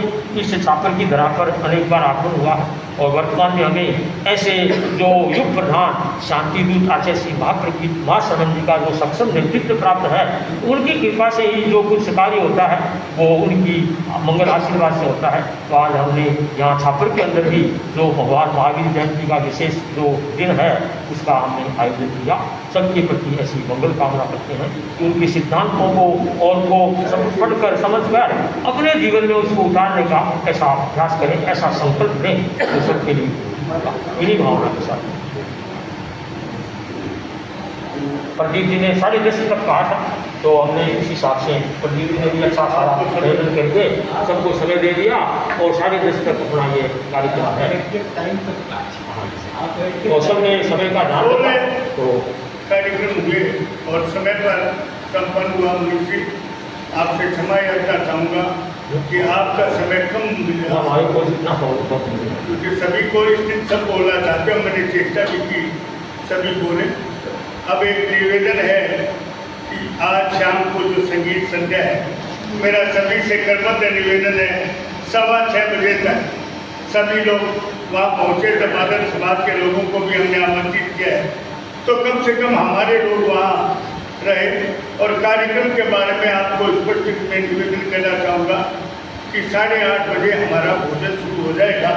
इस छापर की धरा पर अनेक बार आगमन हुआ है। और वर्तमान में हमें ऐसे जो युग प्रधान शांति दूत आचार्य श्री महाप्रज्ञ महासनंद जी का जो सक्षम नेतृत्व प्राप्त है, उनकी कृपा से ही जो कुछ कार्य होता है वो उनकी मंगल आशीर्वाद से होता है। तो आज हमने यहाँ छापर के अंदर भी जो भगवान महावीर जयंती का विशेष जो दिन है उसका हमने आयोजन किया। सबके प्रति ऐसी मंगल कामना करते हैं कि उनके सिद्धांतों को और को पढ़कर समझकर अपने जीवन में उसको उतारने का ऐसा अभ्यास करें, ऐसा संकल्प लें। तो सबके लिए इन्हीं भावना के साथ प्रदीप जी ने 10:30 तक कहा था, तो हमने इस हिसाब से प्रदीप जी ने भी अच्छा सारा आयोजन करके सबको समय दे दिया और 10:30 तक अपना ये कार्यक्रम है। तो सबने समय का ध्यान रखा तो कार्यक्रम हुए और समय पर संपन्न हुआ। मुझे आपसे क्षमा याचना चाहूँगा कि आपका समय कम मिला, हमारे को जितना क्योंकि सभी को इस दिन सब बोलना चाहते हैं। मैंने चेष्टा भी की सभी बोले। अब एक निवेदन है कि आज शाम को जो संगीत संध्या है, मेरा सभी से कर्मठ निवेदन है 6:15 बजे तक सभी लोग वहाँ पहुँचे। जब आदर्श समाज के लोगों को भी हमने आमंत्रित किया है तो कम से कम हमारे लोग वहाँ रहे। और कार्यक्रम के बारे में आपको स्पष्ट में निवेदन करना चाहूँगा कि 8:30 बजे हमारा भोजन शुरू हो जाएगा।